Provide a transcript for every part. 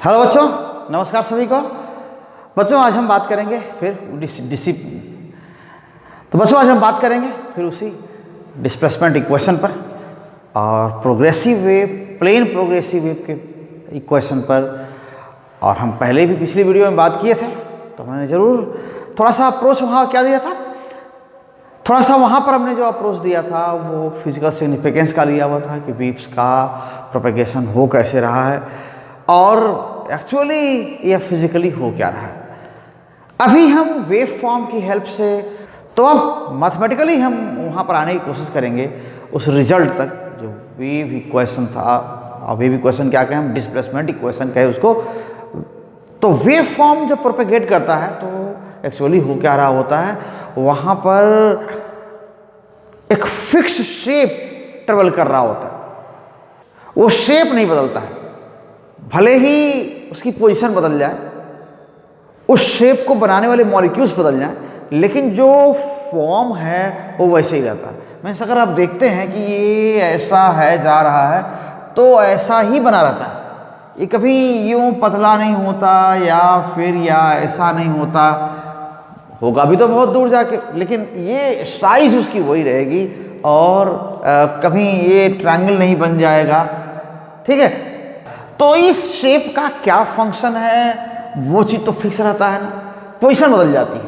Hello बच्चों, नमस्कार सभी को। बच्चों आज हम बात करेंगे फिर उसी डिस्प्लेसमेंट इक्वेशन पर और progressive wave, plane progressive wave के इक्वेशन पर। और हम पहले भी पिछली वीडियो में बात किए थे, तो मैंने ज़रूर थोड़ा सा अप्रोच वहाँ क्या दिया था, थोड़ा सा वहाँ पर हमने जो अप्रोच दिया था वो फिजिकल सिग्निफिकेंस का लिया हुआ था कि वेव्स का प्रोपेगेशन हो कैसे रहा है और एक्चुअली यह फिजिकली हो क्या रहा है। अभी हम वेव फॉर्म की हेल्प से, तो अब मैथमेटिकली हम वहाँ पर आने की कोशिश करेंगे उस रिजल्ट तक जो वेव इक्वेशन था। और वेव इक्वेशन क्या कहें हम, डिस्प्लेसमेंट इक्वेशन कहें उसको। तो वेव फॉर्म जब प्रोपेगेट करता है तो एक्चुअली हो क्या रहा होता है, वहाँ पर एक फिक्स शेप ट्रेवल कर रहा होता है, वो शेप नहीं बदलता है। भले ही उसकी पोजीशन बदल जाए, उस शेप को बनाने वाले मॉलिक्यूल्स बदल जाएं, लेकिन जो फॉर्म है वो वैसे ही रहता है। मीन्स अगर आप देखते हैं कि ये ऐसा है जा रहा है तो ऐसा ही बना रहता है, ये कभी यूं पतला नहीं होता या ऐसा नहीं होता, होगा भी तो बहुत दूर जाके, लेकिन ये साइज उसकी वही रहेगी और कभी ये ट्रायंगल नहीं बन जाएगा। ठीक है, तो इस शेप का क्या फंक्शन है वो चीज़ तो फिक्स रहता है ना, पोजीशन बदल जाती है।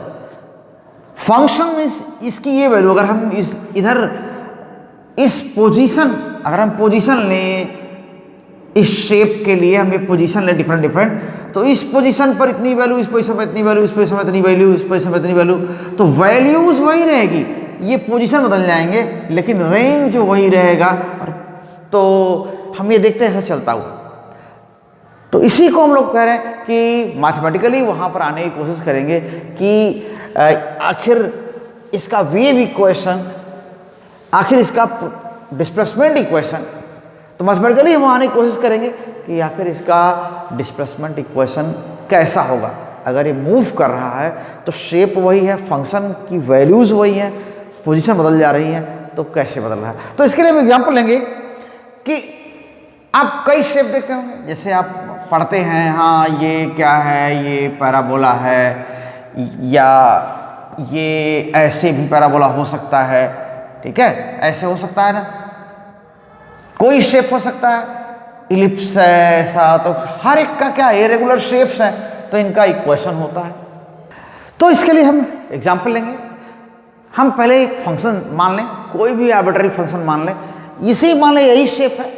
फंक्शन इसकी ये वैल्यू, अगर हम इस पोजीशन, अगर हम पोजीशन लें इस शेप के लिए, हम एक पोजीशन लें डिफरेंट, तो इस पोजीशन पर इतनी वैल्यू, इस पोजीशन पर इतनी वैल्यू, इस पोजीशन पर इतनी वैल्यू, इस पोजीशन पर इतनी वैल्यू, तो वैल्यूज वही रहेगी, ये पोजीशन बदल जाएंगे लेकिन रेंज वही रहेगा। तो हम ये देखते हैं ऐसा चलता हुआ। तो इसी को हम लोग कह रहे हैं कि मैथमेटिकली वहाँ पर आने की कोशिश करेंगे कि आखिर इसका वेव इक्वेशन, आखिर इसका डिस्प्लेसमेंट इक्वेशन, तो मैथमेटिकली हम आने की कोशिश करेंगे कि आखिर इसका डिस्प्लेसमेंट इक्वेशन कैसा होगा। अगर ये मूव कर रहा है तो शेप वही है, फंक्शन की वैल्यूज़ वही हैं, पोजीशन बदल जा रही है, तो कैसे बदल रहा है। तो इसके लिए हम एग्जाम्पल लेंगे कि आप कई शेप देखते होंगे, जैसे आप पढ़ते हैं, हाँ ये क्या है, ये पैराबोला है, या ये ऐसे भी पैराबोला हो सकता है। ठीक है, ऐसे हो सकता है ना, कोई शेप हो सकता है, इलिप्स है ऐसा, तो हर एक का क्या इरेगुलर शेप्स हैं, तो इनका इक्वेशन होता है। तो इसके लिए हम एग्जाम्पल लेंगे। हम पहले एक फंक्शन मान लें, कोई भी आर्बिट्ररी फंक्शन मान लें, इसी मान लें यही शेप है,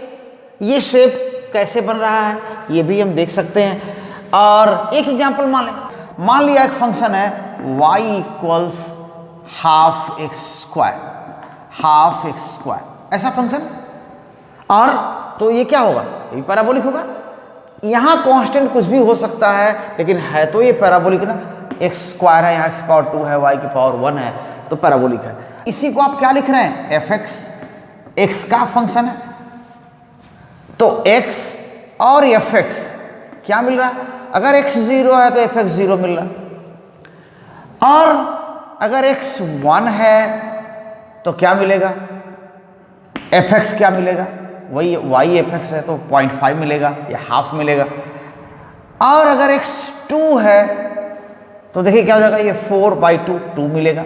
ये शेप कैसे बन रहा है ये भी हम देख सकते हैं। और एक एग्जांपल मान लिया एक फंक्शन है y equals half x square, ऐसा फंक्शन। और तो ये क्या होगा, ये पैराबोलिक होगा। यहाँ कांस्टेंट कुछ भी हो सकता है, लेकिन है तो ये पैराबोलिक ना, एक्स स्क्वायर है, यहाँ एक्स पावर 2 है, y की पावर 1 है, तो पैराबोलिक है। इसी को आप क्या लिख रहे हैं, fx, x का फंक्शन है, तो x और fx क्या मिल रहा है। अगर x 0 है तो fx 0 मिल रहा है, और अगर x 1 है तो क्या मिलेगा, fx क्या मिलेगा, वही y fx है तो 0.5 मिलेगा या हाफ मिलेगा। और अगर x 2 है तो देखिए क्या हो जाएगा, ये 4/2 2 मिलेगा।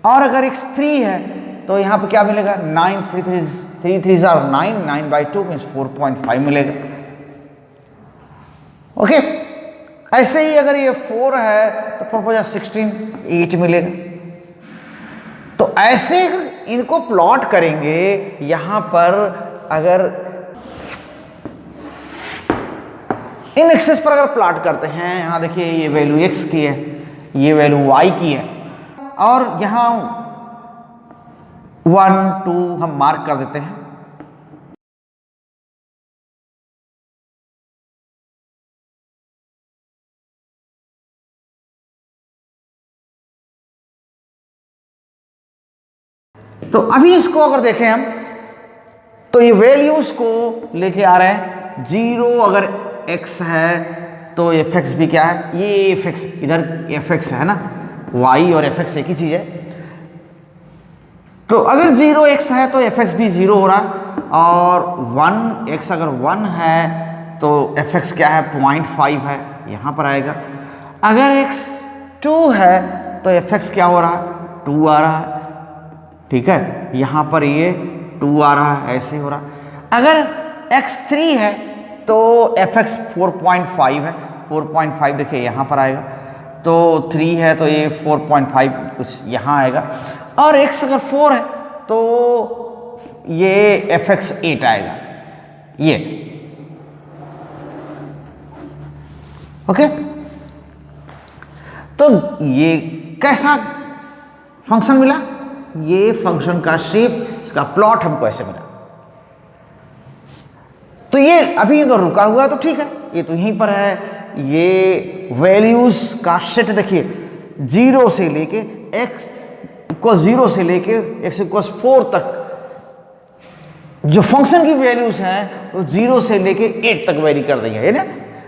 और अगर x 3 है तो यहाँ पे क्या मिलेगा, 9 3 3 are 9, 9/2 मीन्स 4.5 मिलेगा। ओके, ऐसे ही अगर ये 4 है तो 4 16 8 मिलेगा। तो ऐसे इनको प्लॉट करेंगे, यहाँ पर अगर इन एक्सेस पर अगर प्लॉट करते हैं, यहाँ देखिए ये वैल्यू x की है, ये वैल्यू y की है, और यहाँ 1 2 हम मार्क कर देते हैं। तो अभी इसको अगर देखें हम, तो ये वैल्यूज को लेके आ रहे हैं। 0 अगर x है तो fx भी क्या है, ये fx, इधर fx है ना, y और fx एक ही चीज है। तो अगर 0x है तो fx भी 0 हो रहा है, और 1x अगर 1 है तो fx क्या है 0.5 है, यहाँ पर आएगा। अगर x 2 है तो fx क्या हो रहा है 2 आ रहा है, ठीक है, यहाँ पर ये 2 आ रहा है, ऐसे हो रहा है। अगर x 3 है तो fx 4.5 है, 4.5 देखिए यहाँ पर आएगा, तो 3 है तो ये 4.5 कुछ यहाँ आएगा। और x अगर 4 है तो ये fx 8 आएगा, ये ओके। तो ये कैसा फंक्शन मिला, ये फंक्शन का शेप, इसका प्लॉट हमको ऐसे मिला। तो ये अभी अगर रुका हुआ है तो ठीक है, ये तो यहीं पर है। ये वैल्यूज का सेट देखिए 0 से लेके x को 0 से लेके x = 4 तक जो फंक्शन की वैल्यूज हैं वो 0 से लेके 8 तक वेरी कर रही है ना।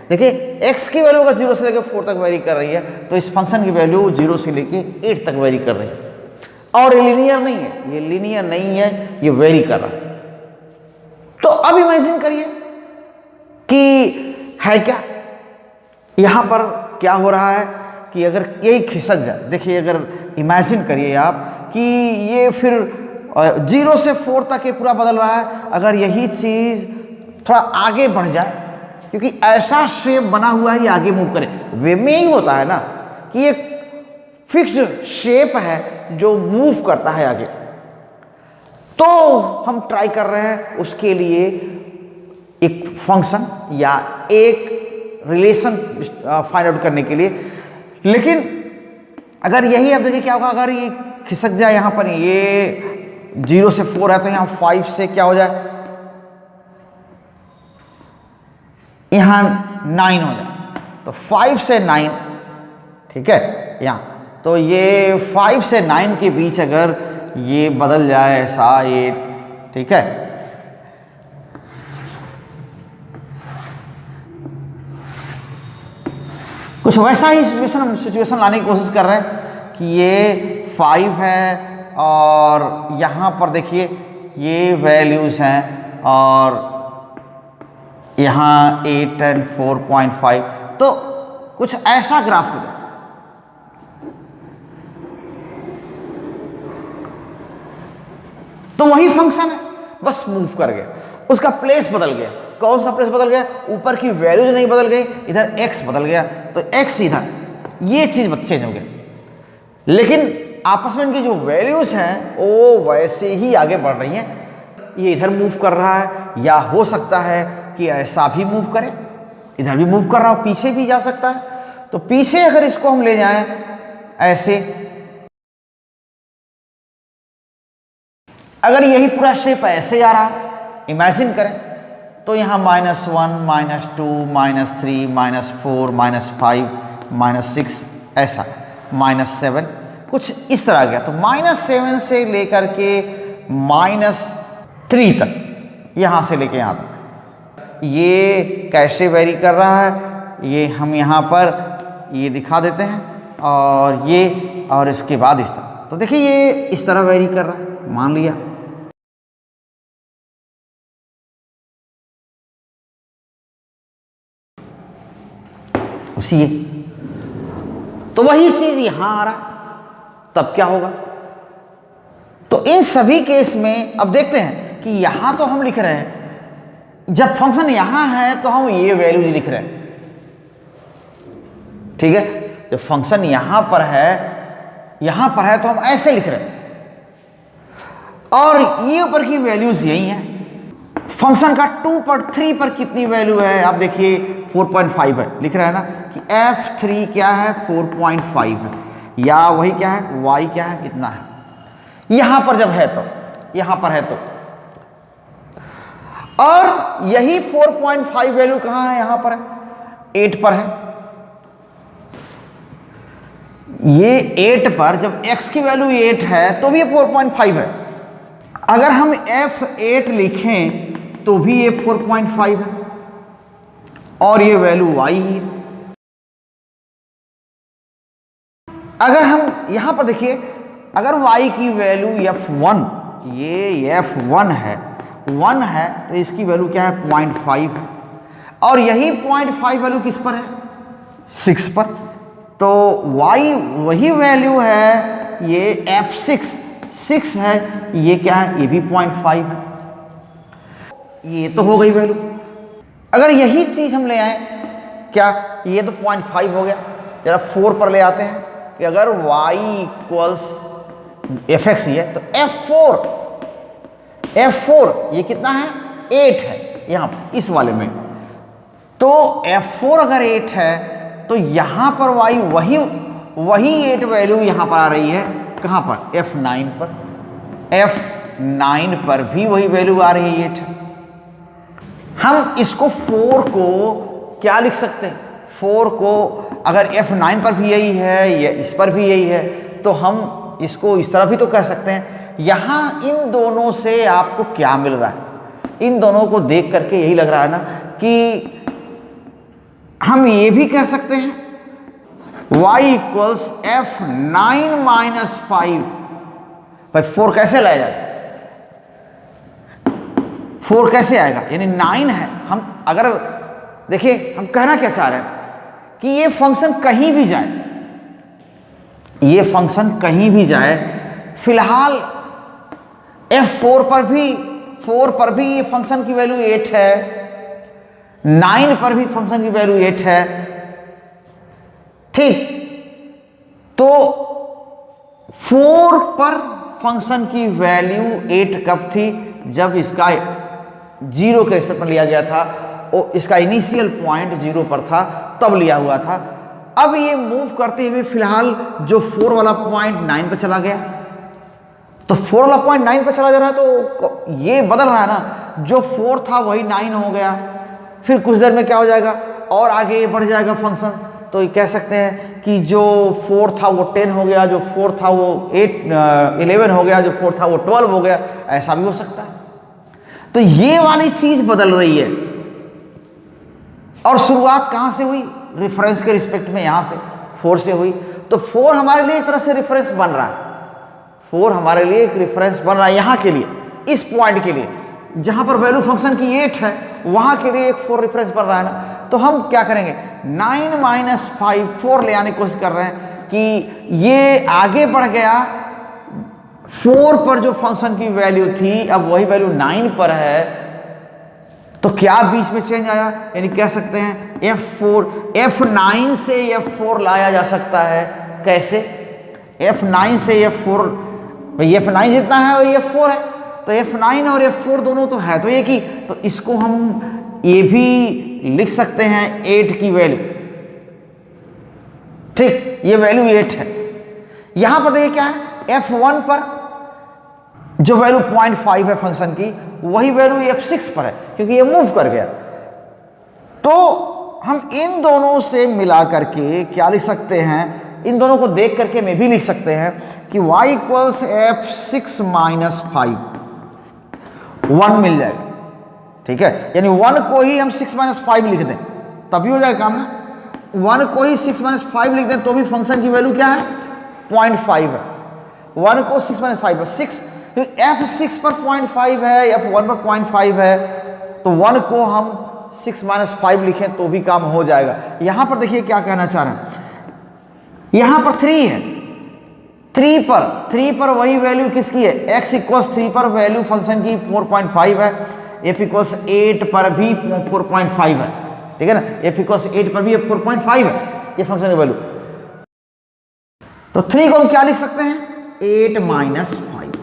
देखिए x की वैल्यू अगर 0 से लेके 4 तक वेरी कर रही है तो इस फंक्शन की वैल्यू 0 से लेके 8 तक वेरी कर रही है। और ये लीनियर नहीं है, ये लीनियर नहीं है, ये वेरी कर रहा है। तो अब इमेजिन करिए कि है क्या, यहां पर क्या हो रहा है कि अगर यही खिसक जाए, देखिए अगर इमेजिन करिए आप कि ये फिर 0 से 4 तक ये पूरा बदल रहा है। अगर यही चीज थोड़ा आगे बढ़ जाए, क्योंकि ऐसा शेप बना हुआ है ये आगे मूव करे, वे में ही होता है ना कि एक फिक्स्ड शेप है जो मूव करता है आगे। तो हम ट्राई कर रहे हैं उसके लिए एक फंक्शन या एक रिलेशन फाइंड आउट करने के लिए। लेकिन अगर यही अब देखिए क्या होगा, अगर ये खिसक जाए यहाँ पर, ये 0 से 4 है तो यहाँ 5 से क्या हो जाए, यहाँ 9 हो जाए, तो 5 से 9, ठीक है यहाँ। तो ये 5 से 9 के बीच अगर ये बदल जाए ऐसा, ये ठीक है, कुछ वैसा ही सिचुएशन लाने की कोशिश कर रहे हैं कि ये 5 है और यहाँ पर देखिए ये वैल्यूज हैं और यहाँ 8 और 4.5, तो कुछ ऐसा ग्राफ होगा। तो वही फंक्शन है, बस मूव कर गया, उसका प्लेस बदल गया। कौन सा प्लेस बदल गया, ऊपर की वैल्यूज नहीं बदल गई, इधर x बदल गया, तो x इधर, ये चीज चेंज हो गया। लेकिन आपस में इनकी जो वैल्यूज हैं वो वैसे ही आगे बढ़ रही हैं। ये इधर मूव कर रहा है, या हो सकता है कि ऐसा भी मूव करे, इधर भी मूव कर रहा हो, पीछे भी जा सकता है। तो पीछे अगर इसको हम ले जाएं ऐसे, अगर यही पूरा शेप ऐसे आ रहा है, इमेजिन करें, तो यहाँ -1, -2, -3, -4, -5, -6 ऐसा, -7 कुछ इस तरह गया। तो -7 से लेकर के -3 तक, यहाँ से लेके यहाँ तक ये कैसे वेरी कर रहा है, ये हम यहाँ पर ये दिखा देते हैं, और ये और इसके बाद इस तरह। तो देखिए ये इस तरह वेरी कर रहा है, मान लिया। उसी है, तो वही चीज यहां आ रहा, तब क्या होगा। तो इन सभी केस में अब देखते हैं कि यहां तो हम लिख रहे हैं, जब फंक्शन यहां है तो हम ये वैल्यूज लिख रहे हैं, ठीक है। जब फंक्शन यहां पर है तो हम ऐसे लिख रहे हैं, और ये ऊपर की वैल्यूज यही हैं। फंक्शन का 2 पर 3 पर कितनी वैल्यू है, आप देखिए 4.5 है, लिख रहा है ना कि f3 क्या है 4.5 है, या वही क्या है y क्या है इतना है। यहां पर जब है तो, यहां पर है तो, और यही 4.5 वैल्यू कहां है, यहां पर है, 8 पर है। ये 8 पर जब x की वैल्यू 8 है तो भी ये 4.5 है। अगर हम f8 लिखें तो भी ये 4.5 है, और ये वैल्यू y ही है। अगर हम यहां पर देखिए, अगर y की वैल्यू f1, ये f1 है, 1 है, तो इसकी वैल्यू क्या है 0.5 है। और यही 0.5 वैल्यू किस पर है, 6 पर। तो y वही वैल्यू है, ये f6 है, ये क्या है, ये भी 0.5 है। ये तो हो गई वैल्यू। अगर यही चीज हम ले आए, क्या ये तो 0.5 हो गया, जरा 4 पर ले आते हैं कि अगर y इक्वल्स fx ही है तो f4 ये कितना है, 8 है यहां पर इस वाले में। तो f4 अगर 8 है तो यहां पर y वही 8 वैल्यू यहां पर आ रही है, कहां पर, f9 पर। f9 पर भी वही वैल्यू आ रही है 8। हम इसको 4 को क्या लिख सकते हैं, 4 को अगर f9 पर भी यही है या इस पर भी यही है तो हम इसको इस तरह भी तो कह सकते हैं। यहां इन दोनों से आपको क्या मिल रहा है, इन दोनों को देख करके यही लग रहा है ना कि हम ये भी कह सकते हैं y इक्वल्स f9 माइनस 5। भाई 4 कैसे लाया जाए, 4 कैसे आएगा, यानी 9 है। हम अगर देखिए हम कहना क्या चाह रहे हैं कि ये फंक्शन कहीं भी जाए, ये फंक्शन कहीं भी जाए, फिलहाल f4 पर भी ये फंक्शन की वैल्यू 8 है, 9 पर भी फंक्शन की वैल्यू 8 है, ठीक। तो 4 पर फंक्शन की वैल्यू 8 कब थी, जब इसका 0 के रिस्पेक्ट में लिया गया था और इसका इनिशियल पॉइंट 0 पर था, तब लिया हुआ था। अब ये मूव करते हुए फिलहाल जो 4 वाला पॉइंट 9 पे चला गया, तो 4 वाला पॉइंट 9 पे चला जा रहा है तो ये बदल रहा है ना, जो 4 था वही 9 हो गया, फिर कुछ देर में क्या हो जाएगा और आगे बढ़ जाएगा फंक्शन। तो ये कह सकते हैं कि जो 4 था वो 10 हो गया, जो 4 था वो 11 हो गया, जो 4 था वो 12 हो गया, ऐसा भी हो सकता है। तो ये वाली चीज बदल रही है। और शुरुआत कहां से हुई, रेफरेंस के रिस्पेक्ट में यहां से 4 से हुई। तो 4 हमारे लिए एक तरह से रेफरेंस बन रहा है, 4 हमारे लिए एक रेफरेंस बन रहा है यहां के लिए, इस पॉइंट के लिए जहां पर वैल्यू फंक्शन की 8 है, वहां के लिए एक 4 रेफरेंस बन रहा है ना। तो हम क्या करेंगे, 9 माइनस 5 4 ले आने की कोशिश कर रहे हैं कि ये आगे बढ़ गया, 4 पर जो फंक्शन की वैल्यू थी अब वही वैल्यू 9 पर है, तो क्या बीच में चेंज आया, यानी कह सकते हैं f9 से f4 लाया जा सकता है। कैसे, f9 से f4, भाई f9 जितना है वही f4 है, तो f9 और f4 दोनों तो है तो एक ही, तो इसको हम ये भी लिख सकते हैं 8 की वैल्यू, ठीक, ये वैल्यू 8 है। यहां पर देखिए क्या है, f1 पर जो वैल्यू 0.5 है फंक्शन की, वही वैल्यू f6 पर है क्योंकि ये मूव कर गया। तो हम इन दोनों से मिला करके क्या लिख सकते हैं, इन दोनों को देख करके मैं भी लिख सकते हैं कि y इक्वल्स f6 माइनस 5, 1 मिल जाएगा, ठीक है। यानी 1 को ही हम 6 माइनस 5 लिख दें तभी हो जाएगा काम ना। 1 को ही 6 माइनस 5 लिख दें तो भी फंक्शन की वैल्यू क्या है, 0.5 है। 1 को 6 माइनस 5 पर 6, f6 पर 0.5 है, f1 पर 0.5 है, तो 1 को हम 6 माइनस 5 लिखें तो भी काम हो जाएगा। यहां पर देखिए क्या कहना चाह रहे हैं, यहां पर 3 है, 3 पर वही वैल्यू किसकी है, x इक्वल्स 3 पर वैल्यू फंक्शन की 4.5 है, f इक्वल्स 8 पर भी 4.5 है, ठीक है ना, f इक्वल्स 8 पर भी 4.5 है ये फंक्शन की वैल्यू। तो 3 को हम क्या लिख सकते हैं, 8 माइनस 5,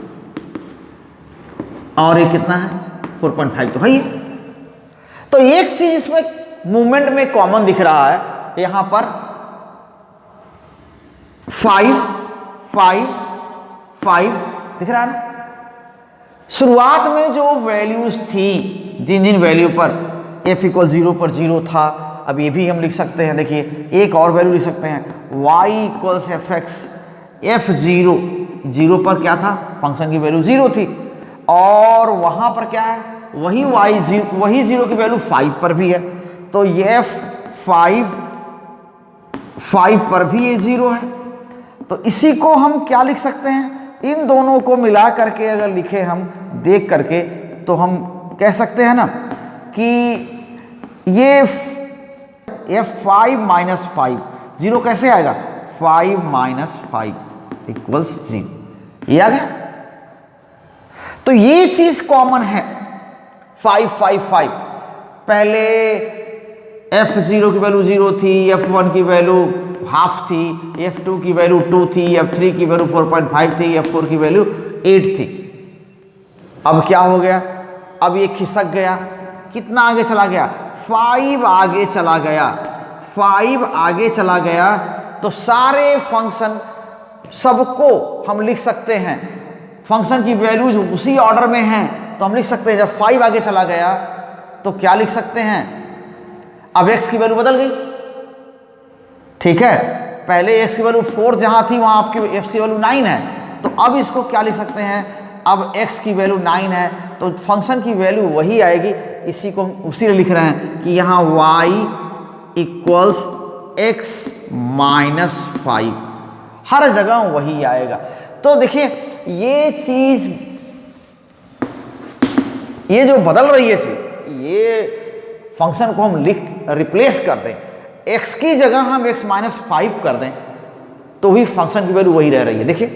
और ये कितना है 4.5 तो है ये। तो एक चीज इसमें मूवमेंट में कॉमन दिख रहा है, यहां पर 5 5 5 दिख रहा है ना। शुरुआत में जो वैल्यूज थी, जिन जिन वैल्यू पर f इक्वल 0 पर 0 था, अब ये भी हम लिख सकते हैं। देखिए एक और वैल्यू लिख सकते हैं, y इक्वल्स fx, f0 0 पर क्या था, फंक्शन की वैल्यू 0 थी, और वहां पर क्या है, वही वही 0 की वैल्यू 5 पर भी है, तो ये f5 पर भी ये 0 है। तो इसी को हम क्या लिख सकते हैं, इन दोनों को मिला करके अगर लिखे हम देख करके, तो हम कह सकते हैं ना कि ये 5 माइनस 5, 0 कैसे आएगा? 5 माइनस 5 इक्वल्स 0, ये आ गया। तो ये चीज कॉमन है 5 5 5। पहले f0 की वैल्यू 0 थी, f1 की वैल्यू हाफ थी, f2 की वैल्यू 2 थी, f3 की वैल्यू 4.5 थी, f4 की वैल्यू 8 थी। अब क्या हो गया? अब ये खिसक गया, कितना आगे चला गया? 5 आगे चला गया, 5 आगे चला गया। तो सारे फंक्शन सबको हम लिख सकते हैं, फंक्शन की वैल्यूज उसी ऑर्डर में हैं, तो हम लिख सकते हैं जब 5 आगे चला गया तो क्या लिख सकते हैं? अब x की वैल्यू बदल गई, ठीक है। पहले x की वैल्यू 4 जहां थी वहां आपकी x की वैल्यू 9 है, तो अब इसको क्या लिख सकते हैं? अब x की वैल्यू 9 है तो फंक्शन की वैल्यू वही आएगी। इसी को उसी लिख रहे हैं कि यहाँ y इक्वल्स x माइनस 5, हर जगह वही आएगा। तो देखिए ये चीज, ये जो बदल रही है चीज, ये फंक्शन को हम रिप्लेस कर दें, x की जगह हम x माइनस 5 कर दें तो ही फंक्शन की वैल्यू वही रह रही है। देखिए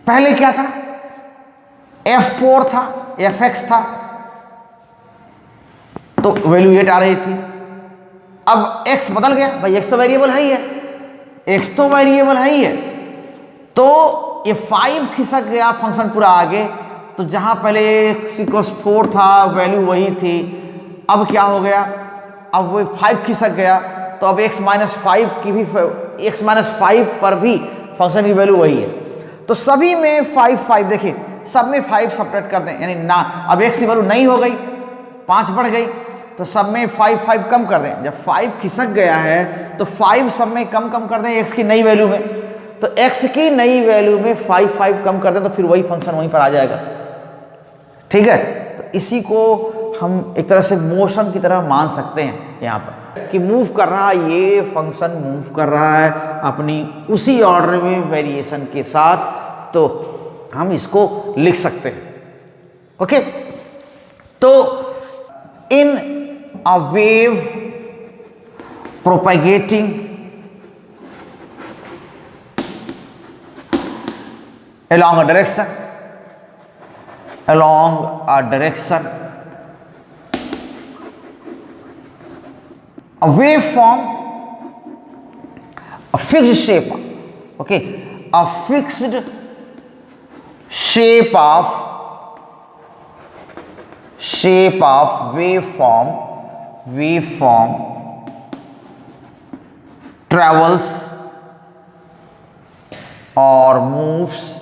पहले क्या था? f4 था, fx था, तो वैल्यू 8 आ रही थी। अब x बदल गया, भाई x तो वेरिएबल है ही है, x तो वेरिएबल है ही है, तो ये 5 खिसक गया फंक्शन पूरा आगे। तो जहां पहले x इक्वल्स 4 था वैल्यू वही थी, अब क्या हो गया? अब वो 5 खिसक गया, तो अब x माइनस 5 की भी, x माइनस 5 पर भी फंक्शन की वैल्यू वही है। तो सभी में 5 5, देखिए सब में 5 सब्ट्रैक्ट कर दें, यानी ना अब x की वैल्यू नहीं हो गई, 5 बढ़ गई, तो सब में 5 5 कम कर दें। जब 5 खिसक गया है तो 5 सब में कम कर दें x की नई वैल्यू में, तो x की नई वैल्यू में 5 5 कम कर दें तो फिर वही फंक्शन वहीं पर आ जाएगा, ठीक है। तो इसी को हम एक तरह से मोशन की तरह मान सकते हैं यहाँ पर कि मूव कर रहा है, ये फंक्शन मूव कर रहा है अपनी उसी ऑर्डर में वेरिएशन के साथ, तो हम इसको लिख सकते हैं। ओके, तो in a wave propagating along a direction, a waveform, a fixed shape, okay, a fixed shape of waveform travels or moves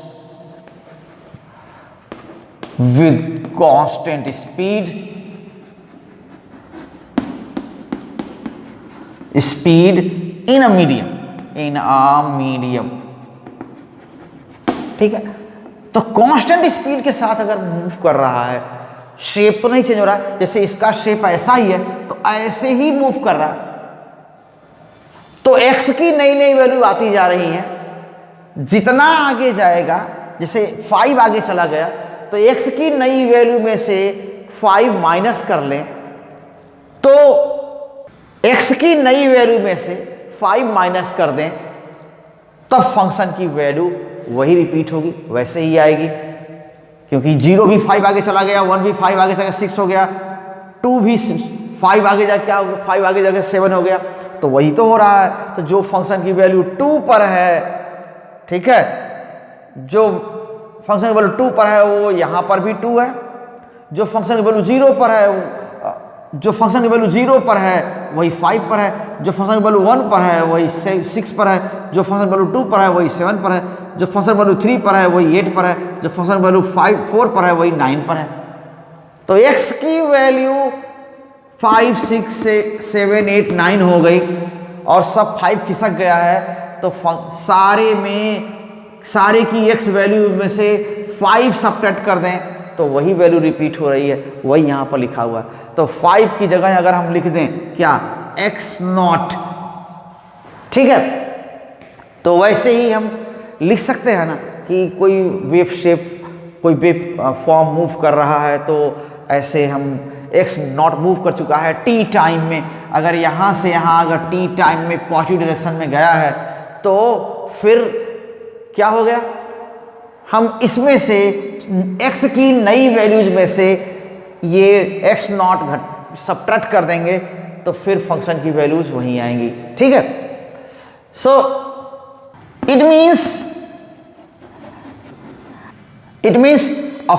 with constant speed in a medium, ठीक है। तो कांस्टेंट स्पीड के साथ अगर मूव कर रहा है, शेप तो नहीं चेंज हो रहा है, जैसे इसका शेप ऐसा ही है तो ऐसे ही मूव कर रहा है, तो x की नई नई वैल्यू आती जा रही है। जितना आगे जाएगा, जैसे 5 आगे चला गया तो x की नई वैल्यू में से 5 माइनस कर लें, तो x की नई वैल्यू में से 5 माइनस कर दें, तब फंक्शन की वैल्यू वही रिपीट होगी, वैसे ही आएगी, क्योंकि 0 भी 5 आगे चला गया, 1 भी 5 आगे चला 6 हो गया, 2 भी 5 आगे जाके क्या हो गया, 5 आगे जाके 7 हो गया, तो वही तो हो रहा है। तो जो फंक्शन की वैल्यू 2 पर है, ठीक है, जो फंक्शन की वैल्यू 2 पर है वो यहाँ पर भी 2 है, जो फंक्शन की वैल्यू 0 पर है, जो फंक्शन की वैल्यू 0 पर है वही 5 पर है, जो फंक्शन की वैल्यू 1 पर है वही 6 पर है, जो फंक्शन वैल्यू 2 पर है वही 7 पर है, जो फंक्शन वैल्यू 3 पर है वही 8 पर है, जो फंक्शन वैल्यू 4 पर है वही 9 पर है। तो x की वैल्यू 5 6 7 8 9 हो गई और सब 5 खिसक गया है, तो सारे की x वैल्यू में से 5 सब्ट्रैक्ट कर दें तो वही वैल्यू रिपीट हो रही है, वही यहाँ पर लिखा हुआ है। तो 5 की जगह अगर हम लिख दें क्या, x0, ठीक है, तो वैसे ही हम लिख सकते हैं ना कि कोई वेव शेप, कोई वेव फॉर्म मूव कर रहा है तो ऐसे हम एक्स नॉट मूव कर चुका है टी टाइम में, अगर यहाँ से यहाँ अगर टी टाइम में पॉजिटिव डायरेक्शन में गया है तो फिर क्या हो गया, हम इसमें से एक्स की नई वैल्यूज में से ये एक्स नॉट सबट्रैक्ट कर देंगे तो फिर फंक्शन की वैल्यूज वहीं आएंगी। ठीक है, so it means a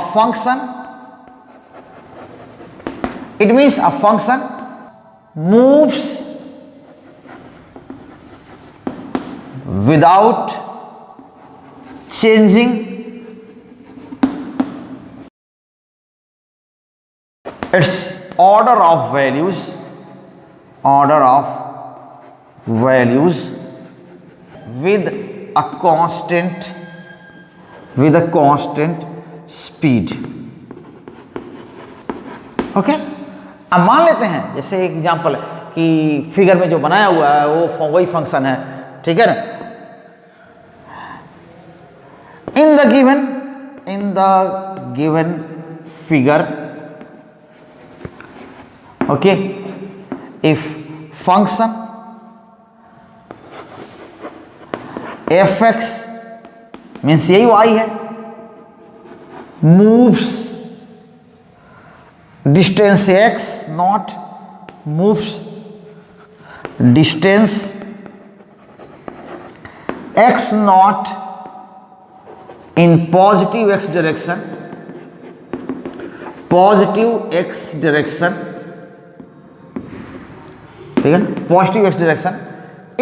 function moves without changing its order of values with a constant speed। Okay, अब मान लेते हैं जैसे एक एग्जांपल है कि फिगर में जो बनाया हुआ है वो वही फंक्शन है। ठीक है ना, in the given figure, okay, if function F x means यही वाई है, moves distance x not moves distance x not in positive x direction, ठीक है, positive x direction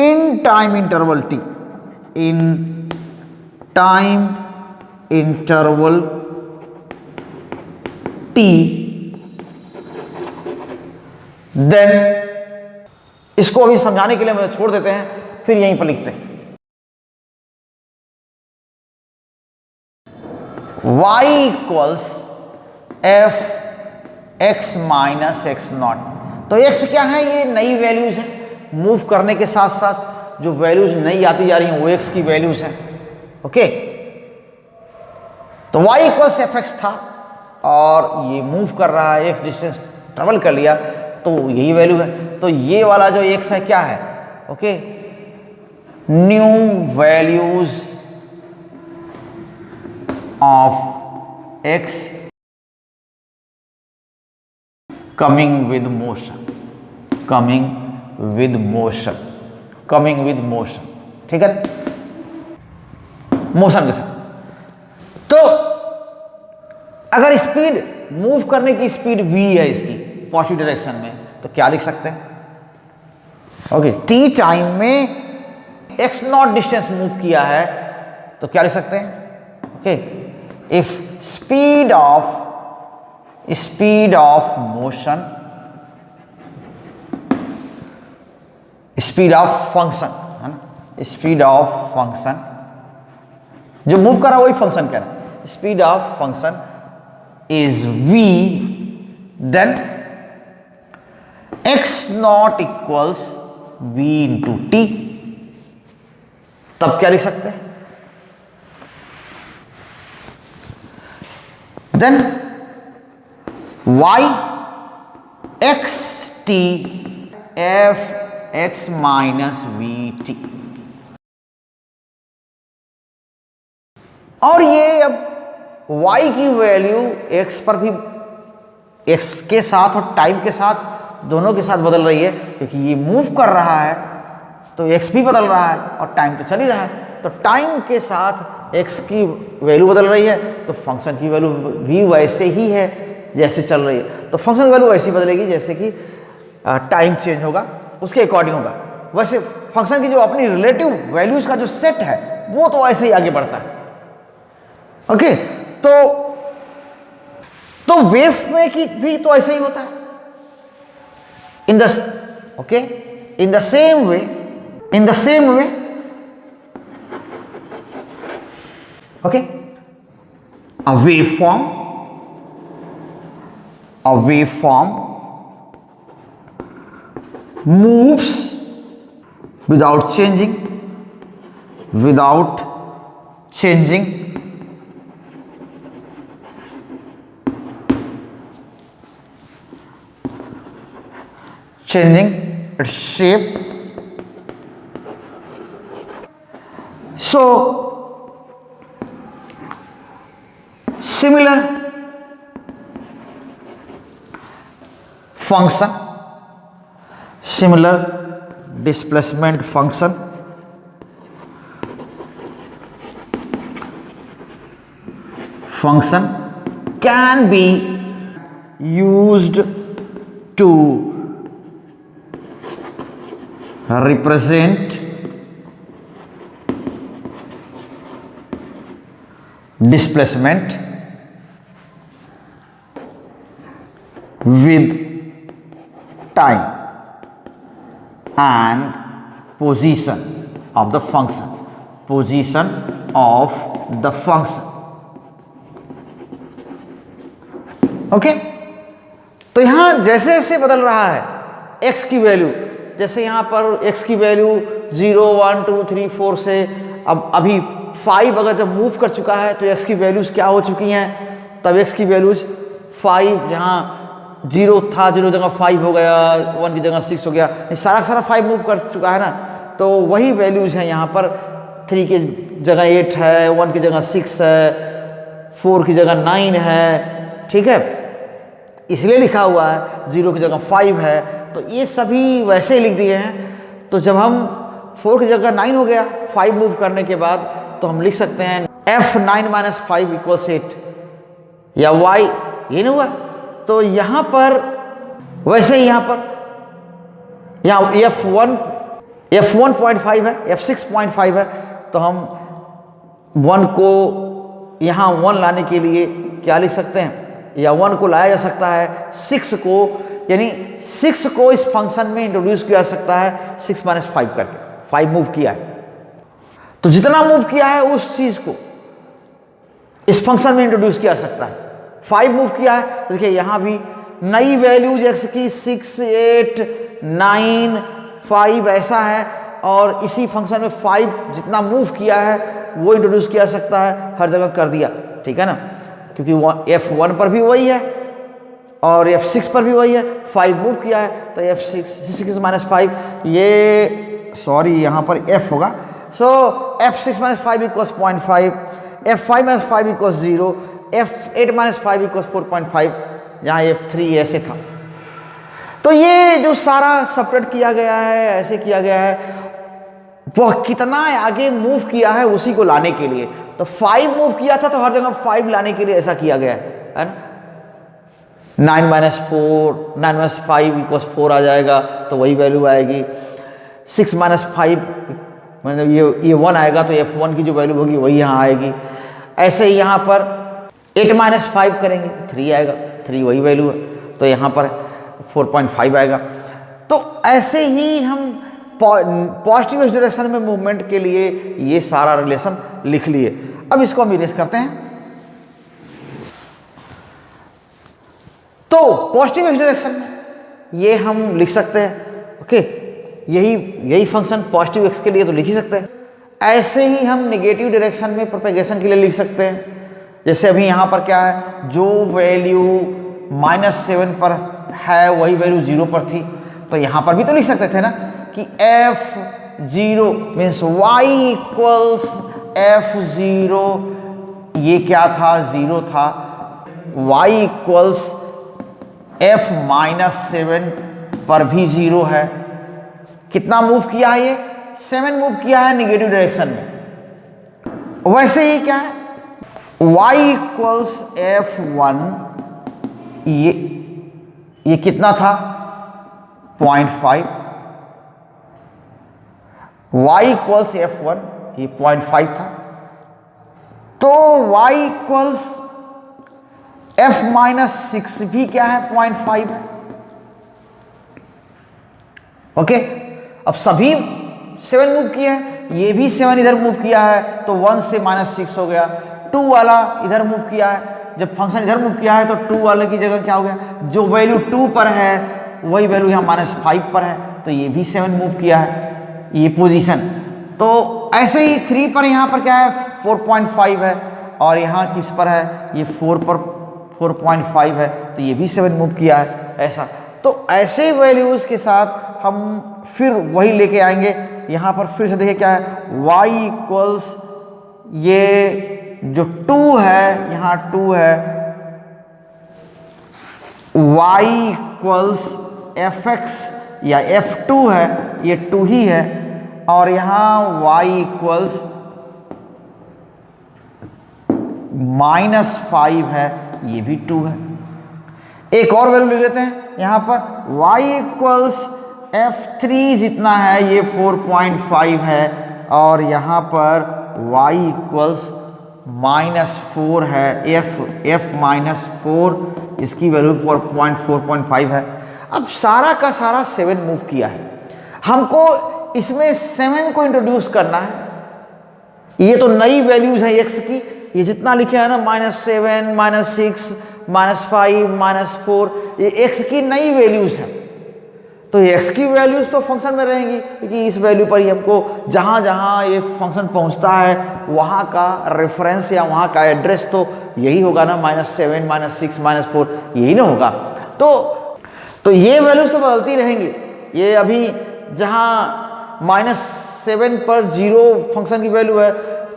in time interval t, then इसको अभी समझाने के लिए मैं छोड़ देते हैं, फिर यहीं पर लिखते हैं y equals F x minus x not. तो x क्या है, ये नई वैल्यूज है, मूव करने के साथ साथ जो वैल्यूज नई आती जा रही हैं वो x की वैल्यूज हैं। ओके, तो y इक्वल्स एफ एक्स था और ये मूव कर रहा है, x डिस्टेंस ट्रेवल कर लिया तो यही वैल्यू है। तो ये वाला जो x है क्या है, okay, new values of x coming with motion, ठीक है, मोशन के साथ। तो अगर स्पीड मूव करने की स्पीड v है इसकी पॉजिटिव डायरेक्शन में, तो क्या लिख सकते हैं, ओके, टी टाइम में एक्स नॉट डिस्टेंस मूव किया है तो क्या लिख सकते हैं, okay, if speed of motion, speed of function है ना, स्पीड ऑफ फंक्शन जो मूव कर रहा है वही फंक्शन कह रहा है, speed of function is v, then x naught equals v into T. तब क्या लिख सकते हैं, then y x t f x minus we T. और ये अब y की वैल्यू x पर भी, x के साथ और टाइम के साथ दोनों के साथ बदल रही है, क्योंकि ये मूव कर रहा है तो x भी बदल रहा है और टाइम तो चल ही रहा है, तो टाइम के साथ x की वैल्यू बदल रही है तो फंक्शन की वैल्यू भी वैसे ही है जैसे चल रही है। तो फंक्शन वैल्यू वैसे ही बदलेगी जैसे कि टाइम चेंज होगा उसके अकॉर्डिंग होगा। वैसे फंक्शन की जो अपनी रिलेटिव वैल्यूज का जो सेट है वो तो ऐसे ही आगे बढ़ता है। ओके, तो वेव में की भी तो ऐसे ही होता है। In the same way okay, a waveform moves without changing changing its shape. So similar function, similar displacement function can be used to represent displacement with time and position of the function, okay. तो यहां जैसे जैसे बदल रहा है x की value, जैसे यहां पर x की वैल्यू 0 1 2 3 4 से अब अभी 5 अगर जब मूव कर चुका है तो x की वैल्यूज क्या हो चुकी हैं, तब x की वैल्यूज 5, जहां 0 था 0 जगह 5 हो गया, 1 की जगह 6 हो गया, सारा सारा 5 मूव कर चुका है ना। तो वही वैल्यूज हैं यहाँ पर, 3 की जगह 8 है, 1 की जगह 6 है, 4 की जगह 9 है, ठीक है, इसलिए लिखा हुआ है, 0 की जगह 5 है, तो ये सभी वैसे ही लिख दिए हैं। तो जब हम 4 की जगह 9 हो गया 5 मूव करने के बाद, तो हम लिख सकते हैं f9 - 5 = 8 या y, ये नहीं हुआ। तो यहाँ पर वैसे ही यहाँ पर यहाँ f1.5 है, f6.5 है, तो हम 1 को यहाँ 1 लाने के लिए क्या लिख सकते हैं, या 1 को लाया जा सकता है 6 को, यानी 6 को इस फंक्शन में इंट्रोड्यूस किया जा सकता है 6 - 5 करके। 5 मूव किया है, तो जितना मूव किया है उस चीज को इस फंक्शन में इंट्रोड्यूस किया जा सकता है। 5 मूव किया है, तो देखिए यहां भी नई वैल्यूज x की 6 8 9 5 ऐसा है, और इसी फंक्शन में 5 जितना मूव किया है वो इंट्रोड्यूस किया जा सकता है, हर जगह कर दिया, ठीक है ना, क्योंकि f1 पर भी वही है और f6 पर भी वही है। 5 मूव किया है तो f6 - 5, ये सॉरी यहाँ पर f होगा, सो f6 - 5 = 0.5, f5 - 5 = 0, f8 - 5 = 4.5, यहाँ f3 ऐसे था। तो ये जो सारा सेपरेट किया गया है, ऐसे किया गया है, वह कितना आगे मूव किया है उसी को लाने के लिए। तो 5 मूव किया था तो हर जगह 5 लाने के लिए ऐसा किया गया है ना। 9 - 5 = 4 आ जाएगा, तो वही वैल्यू आएगी। 6 - 5 मतलब ये 1 आएगा, तो f1 की जो वैल्यू होगी वही यहाँ आएगी। ऐसे ही यहाँ पर 8 - 5 करेंगे तो 3 आएगा, 3 वही वैल्यू है, तो यहाँ पर 4.5 आएगा। तो ऐसे ही हम पॉजिटिव एक्स डायरेक्शन में मूवमेंट के लिए ये सारा रिलेशन लिख लिए। अब इसको हम इरेज करते हैं। तो पॉजिटिव एक्स डायरेक्शन में ये हम लिख सकते हैं, ओके, यही फंक्शन पॉजिटिव एक्स के लिए तो लिख ही सकते हैं। ऐसे ही हम नेगेटिव डायरेक्शन में प्रोपेगेशन के लिए लिख सकते हैं। जैसे अभी यहाँ पर क्या है, जो वैल्यू -7 पर है वही वैल्यू 0 पर थी, तो यहाँ पर भी तो लिख सकते थे ना कि f0 मीन्स y = f0, ये क्या था, 0 था, y = f-7 पर भी 0 है। कितना मूव किया है, ये 7 मूव किया है नेगेटिव डायरेक्शन में। वैसे ही क्या है, y = f1, ये कितना था, 0.5, y = f1, ये 0.5 था, तो y = f-6 भी क्या है, 0.5 है, ओके। अब सभी 7 मूव किए हैं, ये भी 7 इधर मूव किया है, तो 1 से -6 हो गया। 2 वाला इधर मूव किया है, जब फंक्शन इधर मूव किया है तो 2 वाले की जगह क्या हो गया, जो वैल्यू 2 पर है वही वैल्यू यहाँ -5 पर है, तो ये भी 7 मूव किया है, ये पोजीशन। तो ऐसे ही 3 पर यहाँ पर क्या है, 4.5 है, और यहाँ किस पर है, ये 4 पर 4.5 है, तो ये भी 7 मूव किया है, ऐसा। तो ऐसे वैल्यूज़ के साथ हम फिर वही लेके आएंगे। यहाँ पर फिर से देखिए क्या है, y इक्वल्स ये जो 2 है, यहाँ 2 है, y इक्वल्स fx या f2 है, ये 2 ही है, और यहाँ y इक्वल्स -5 है, ये भी 2 है। एक और वैल्यू ले लेते हैं यहाँ पर, y इक्वल्स f3 जितना है ये 4.5 है, और यहाँ पर y इक्वल्स -4 है, f -4 इसकी वैल्यू 4.5 है। अब सारा का सारा 7 मूव किया है, हमको इसमें 7 को इंट्रोड्यूस करना है। ये तो नई वैल्यूज है x की, ये जितना लिखे है ना -7, -6, -5, -4, ये x की नई वैल्यूज है। तो x की वैल्यूज तो फंक्शन में रहेंगी, क्योंकि इस वैल्यू पर ही हमको जहाँ जहाँ ये फंक्शन पहुँचता है वहाँ का रेफरेंस या वहाँ का एड्रेस तो यही होगा ना, -7, -6, -4 यही ना होगा। तो ये वैल्यूज तो बदलती रहेंगी। ये अभी जहाँ -7 पर 0 फंक्शन की वैल्यू है,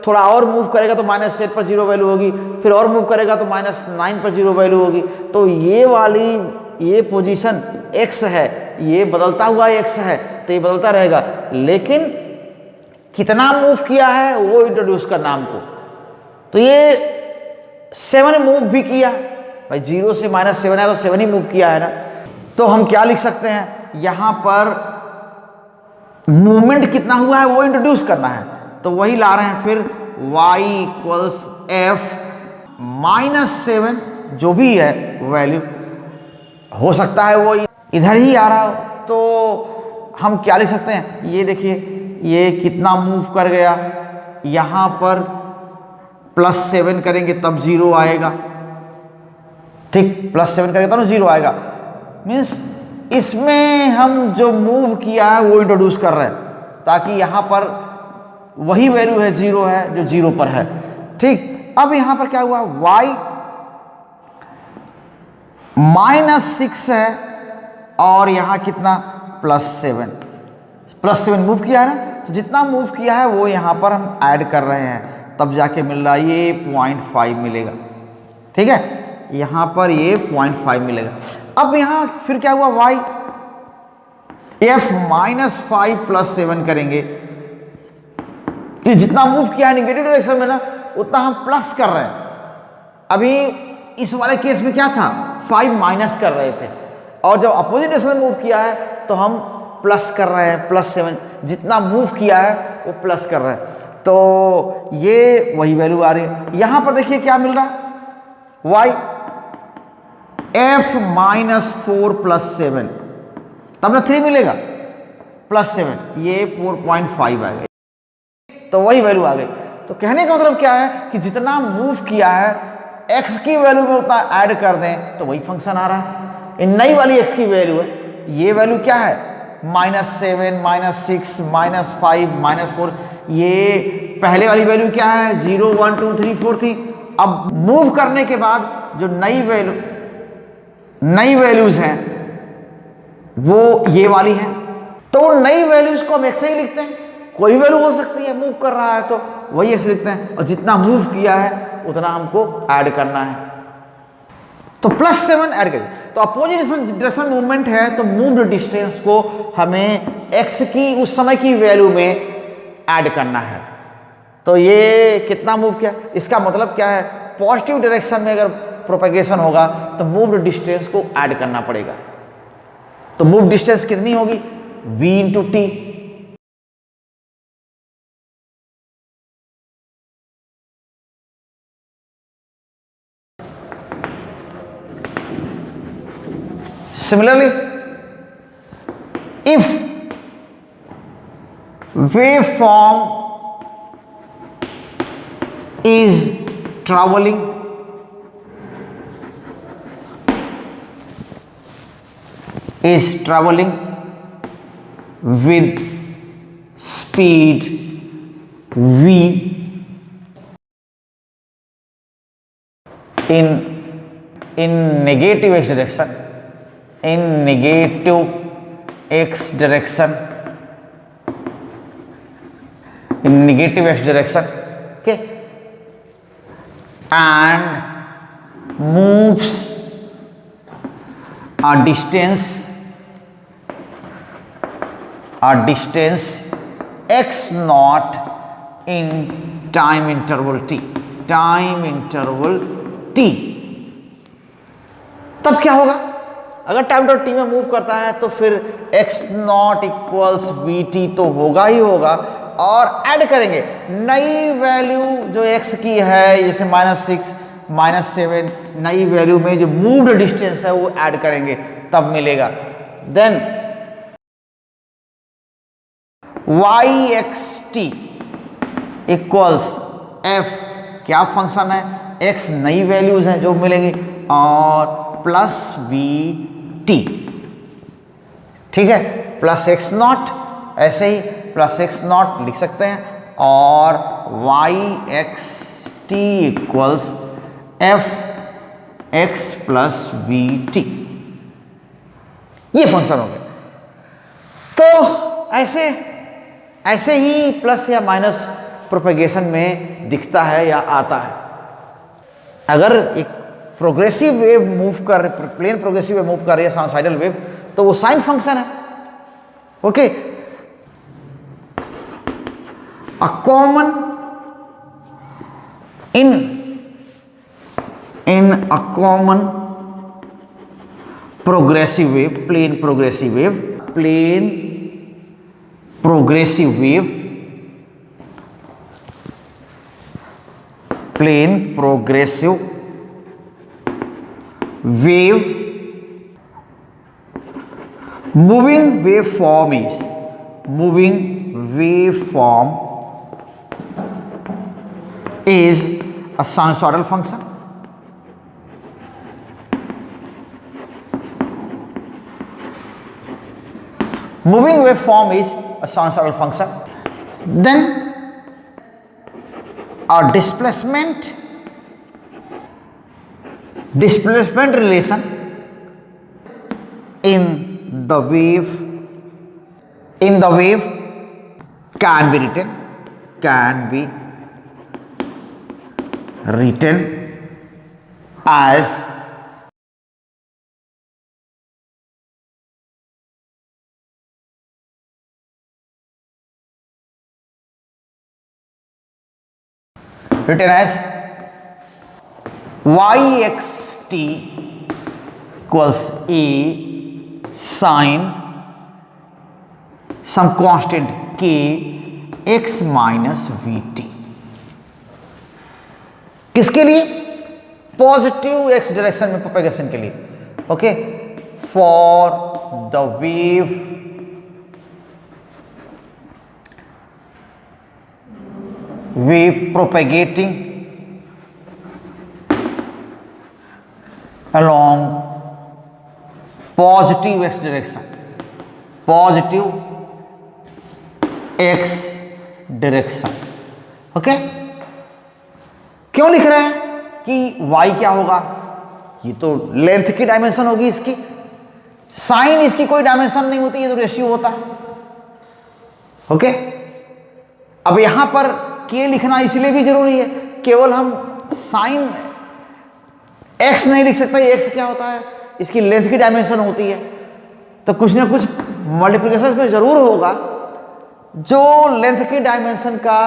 थोड़ा और मूव करेगा तो -8 पर 0 वैल्यू होगी, फिर और मूव करेगा तो -9 पर 0 वैल्यू होगी। तो ये वाली ये पोजीशन x है, ये बदलता हुआ x है, तो ये बदलता रहेगा, लेकिन कितना मूव किया है वो इंट्रोड्यूस करना हमको। तो ये 7 मूव भी किया भाई, 0 से -7 है तो 7 ही मूव किया है ना। तो हम क्या लिख सकते हैं, यहाँ पर मूवमेंट कितना हुआ है वो इंट्रोड्यूस करना है, तो वही ला रहे हैं फिर y इक्वल्स f -7 जो भी है वैल्यू, हो सकता है वो इधर ही आ रहा हो, तो हम क्या लिख सकते हैं, ये देखिए ये कितना मूव कर गया, यहाँ पर +7 करेंगे तब 0 आएगा, ठीक, +7 करेंगे तब 0 आएगा। मीन्स इसमें हम जो मूव किया है वो इंट्रोड्यूस कर रहे हैं, ताकि यहाँ पर वही वैल्यू है 0 है जो 0 पर है, ठीक। अब यहाँ पर क्या हुआ, y -6 है और यहाँ कितना +7 मूव किया है ना, तो जितना मूव किया है वो यहाँ पर हम ऐड कर रहे हैं, तब जाके मिल रहा है ये 0.5 मिलेगा, ठीक है, यहाँ पर ये 0.5 मिलेगा। अब यहाँ फिर क्या हुआ, y f -5 + 7 करेंगे, तो जितना मूव किया है निगेटिव डायरेक्शन में ना उतना हम प्लस कर रहे हैं। अभी इस वाले केस में क्या था, 5 माइनस कर रहे थे, और जब अपोजिट डायरेक्शन में मूव किया है तो हम प्लस कर रहे हैं, +7 जितना मूव किया है वो प्लस कर रहे हैं, तो ये वही वैल्यू आ रही है। यहाँ पर देखिए क्या मिल रहा है, y f -4 + 7 तब ना 3 मिलेगा, +7 ये 4.5 आ गए, तो वही वैल्यू आ गई। तो कहने का मतलब क्या है कि जितना मूव किया है x की वैल्यू में उतना ऐड कर दें तो वही फंक्शन आ रहा है। इन नई वाली x की वैल्यू है, ये वैल्यू क्या है, -7, -6, -5, -4, ये पहले वाली वैल्यू क्या है, 0, 1, 2, 3, 4 थी। अब मूव करने के बाद जो नई वैल्यूज हैं वो ये वाली हैं, तो नई वैल्यूज को हम ऐसे ही लिखते हैं, कोई वैल्यू हो सकती है, मूव कर रहा है तो वही ऐसे लिखते हैं, और जितना मूव किया है उतना हमको ऐड करना है, तो +7 ऐड करें। तो अपोजिट डायरेक्शन मूवमेंट है तो मूव्ड डिस्टेंस को हमें x की उस समय की वैल्यू में ऐड करना है। तो ये कितना मूव किया, इसका मतलब क्या है, पॉजिटिव डायरेक्शन में अगर प्रोपेगेशन होगा तो मूव्ड डिस्टेंस को ऐड करना पड़ेगा। तो मूव डिस्टेंस कितनी होगी, v × t। Similarly, if waveform is traveling with speed v in negative x direction, in negative x direction, in negative x direction, okay, and moves a distance x naught in time interval t, तब क्या होगा? अगर time dot T में move करता है तो फिर x naught equals we T तो होगा ही होगा, और ऐड करेंगे नई वैल्यू जो x की है, जैसे -6 -7, नई वैल्यू में जो मूव्ड डिस्टेंस है वो ऐड करेंगे, तब मिलेगा। देन yxt इक्वल्स f, क्या फंक्शन है, x नई वैल्यूज हैं जो मिलेंगी, और प्लस वी टी, ठीक है, प्लस x नॉट, ऐसे ही प्लस x नॉट लिख सकते हैं, और yxt equals f x plus we T, ये फंक्शन हो गया। तो ऐसे ही प्लस या माइनस प्रोपेगेशन में दिखता है या आता है। अगर एक प्रोग्रेसिव वेव मूव कर, प्लेन प्रोग्रेसिव वेव मूव कर रही है, साइनसॉइडल वेव, तो वो साइन फंक्शन है, okay. A common in a common progressive wave, plane progressive wave moving waveform is a sinusoidal function. Moving waveform is a sinusoidal function. Then a displacement relation in the wave can be written as yxt equals a sin some constant k x minus vt, किसके लिए? Positive X direction में propagation के लिए, okay, for the wave propagating along positive x direction, okay. क्यों लिख रहे हैं कि y क्या होगा? ये तो लेंथ की डायमेंशन होगी इसकी, साइन इसकी कोई डायमेंशन नहीं होती, ये तो रेशियो होता है, ओके। अब यहां पर k लिखना इसलिए भी जरूरी है, केवल हम साइन x नहीं लिख सकते, x क्या होता है, इसकी लेंथ की डायमेंशन होती है, तो कुछ ना कुछ मल्टीप्लिकेशन में जरूर होगा जो लेंथ की डायमेंशन का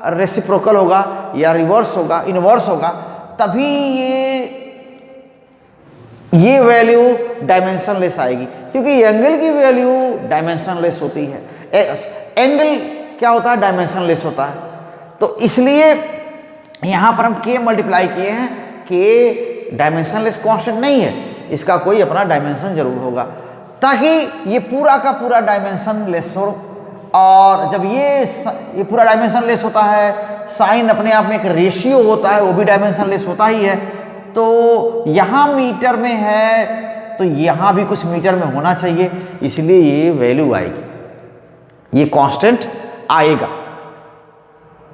रेसिप्रोकल होगा या रिवर्स होगा, इनवर्स होगा, तभी ये वैल्यू डायमेंशनलेस आएगी, क्योंकि एंगल की वैल्यू डायमेंशनलेस होती है। एंगल क्या होता है? डायमेंशनलेस होता है। तो इसलिए यहां पर हम k मल्टीप्लाई किए हैं, k डायमेंशनलेस कांस्टेंट नहीं है, इसका कोई अपना डायमेंशन जरूर होगा, ताकि ये पूरा का पूरा डायमेंशनलेस हो। और जब ये पूरा डायमेंशनलेस होता है, साइन अपने आप में एक रेशियो होता है, वो भी डायमेंशनलेस होता ही है। तो यहाँ मीटर में है तो यहाँ भी कुछ मीटर में होना चाहिए, इसलिए ये वैल्यू आएगी, ये कांस्टेंट आएगा,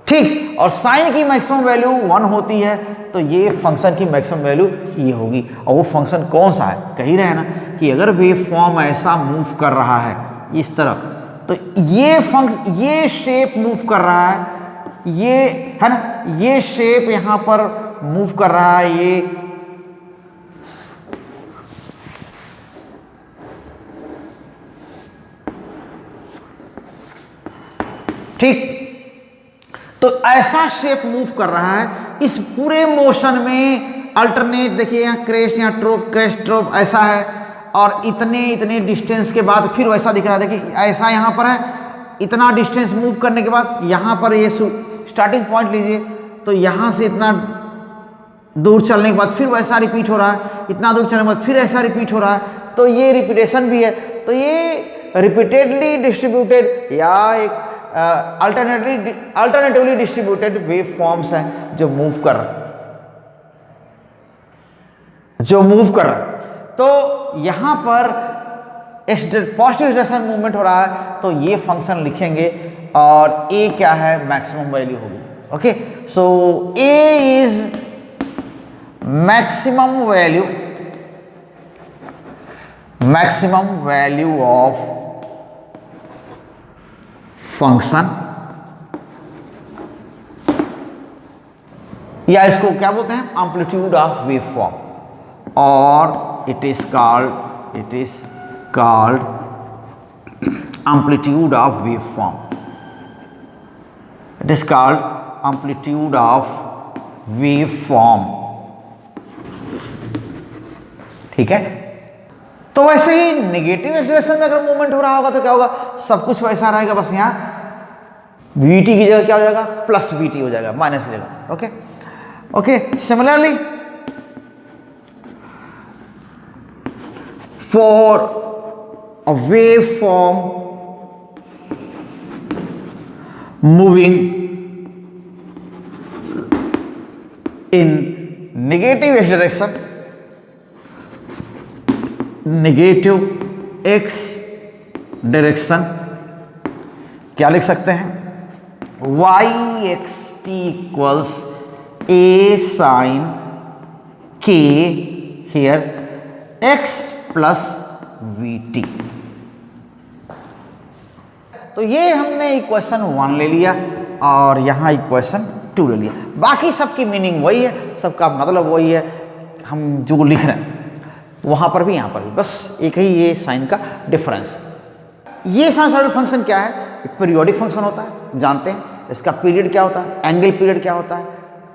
ठीक। और साइन की मैक्सिमम वैल्यू 1 होती है, तो ये फंक्शन की मैक्सिमम वैल्यू ये होगी। और वो फंक्शन कौन सा है? कह ही रहे हैं ना कि अगर वेव फॉर्म ऐसा मूव कर रहा है इस तरफ, तो ये शेप मूव कर रहा है, ये है ना, ये शेप यहां पर मूव कर रहा है, ये ठीक। तो ऐसा शेप मूव कर रहा है। इस पूरे मोशन में अल्टरनेट देखिए, यहाँ क्रेस्ट, यहाँ ट्रोप, क्रेस्ट ट्रोप ऐसा है, और इतने डिस्टेंस के बाद फिर वैसा दिख रहा है। देखिए ऐसा यहाँ पर है, इतना डिस्टेंस मूव करने के बाद यहाँ पर ये स्टार्टिंग पॉइंट लीजिए, तो यहाँ से इतना दूर चलने के बाद फिर वैसा रिपीट हो रहा है, इतना दूर चलने के बाद फिर ऐसा रिपीट हो रहा है। तो ये रिपीटेशन भी है। तो ये रिपीटेडली डिस्ट्रीब्यूटेड या एक अल्टरनेटिवली डिस्ट्रीब्यूटेड वेव फॉर्म्स हैं जो मूव कर रहा है। तो यहां पर पॉजिटिव एक्सलेशन मूवमेंट हो रहा है, तो ये फंक्शन लिखेंगे, और ए क्या है, मैक्सिमम वैल्यू होगी। Okay, so A is maximum value of function, या इसको क्या बोलते हैं, एम्पलीट्यूड ऑफ वेव फॉर्म, और it is called amplitude of waveform. It is called amplitude of waveform. ठीक है। तो वैसे ही नेगेटिव एक्सेलरेशन में अगर मूवमेंट हो रहा होगा तो क्या होगा, सब कुछ वैसा रहेगा, बस यहां vt की जगह क्या हो जाएगा, प्लस vt हो जाएगा, माइनस लेगा। Okay, similarly for a waveform moving in negative x direction, क्या लिख सकते हैं, yxt equals a sin k here x plus vt। तो ये हमने इक्वेशन 1 ले लिया और यहाँ इक्वेशन 2 ले लिया। बाकी सबकी मीनिंग वही है, सबका मतलब वही है, हम जो लिख रहे हैं वहाँ पर भी यहाँ पर भी बस एक ही ये साइन का डिफरेंस है। ये साइनसॉइडल फंक्शन क्या है, पीरियोडिक फंक्शन होता है, जानते हैं। इसका पीरियड क्या होता है, एंगल पीरियड क्या होता है,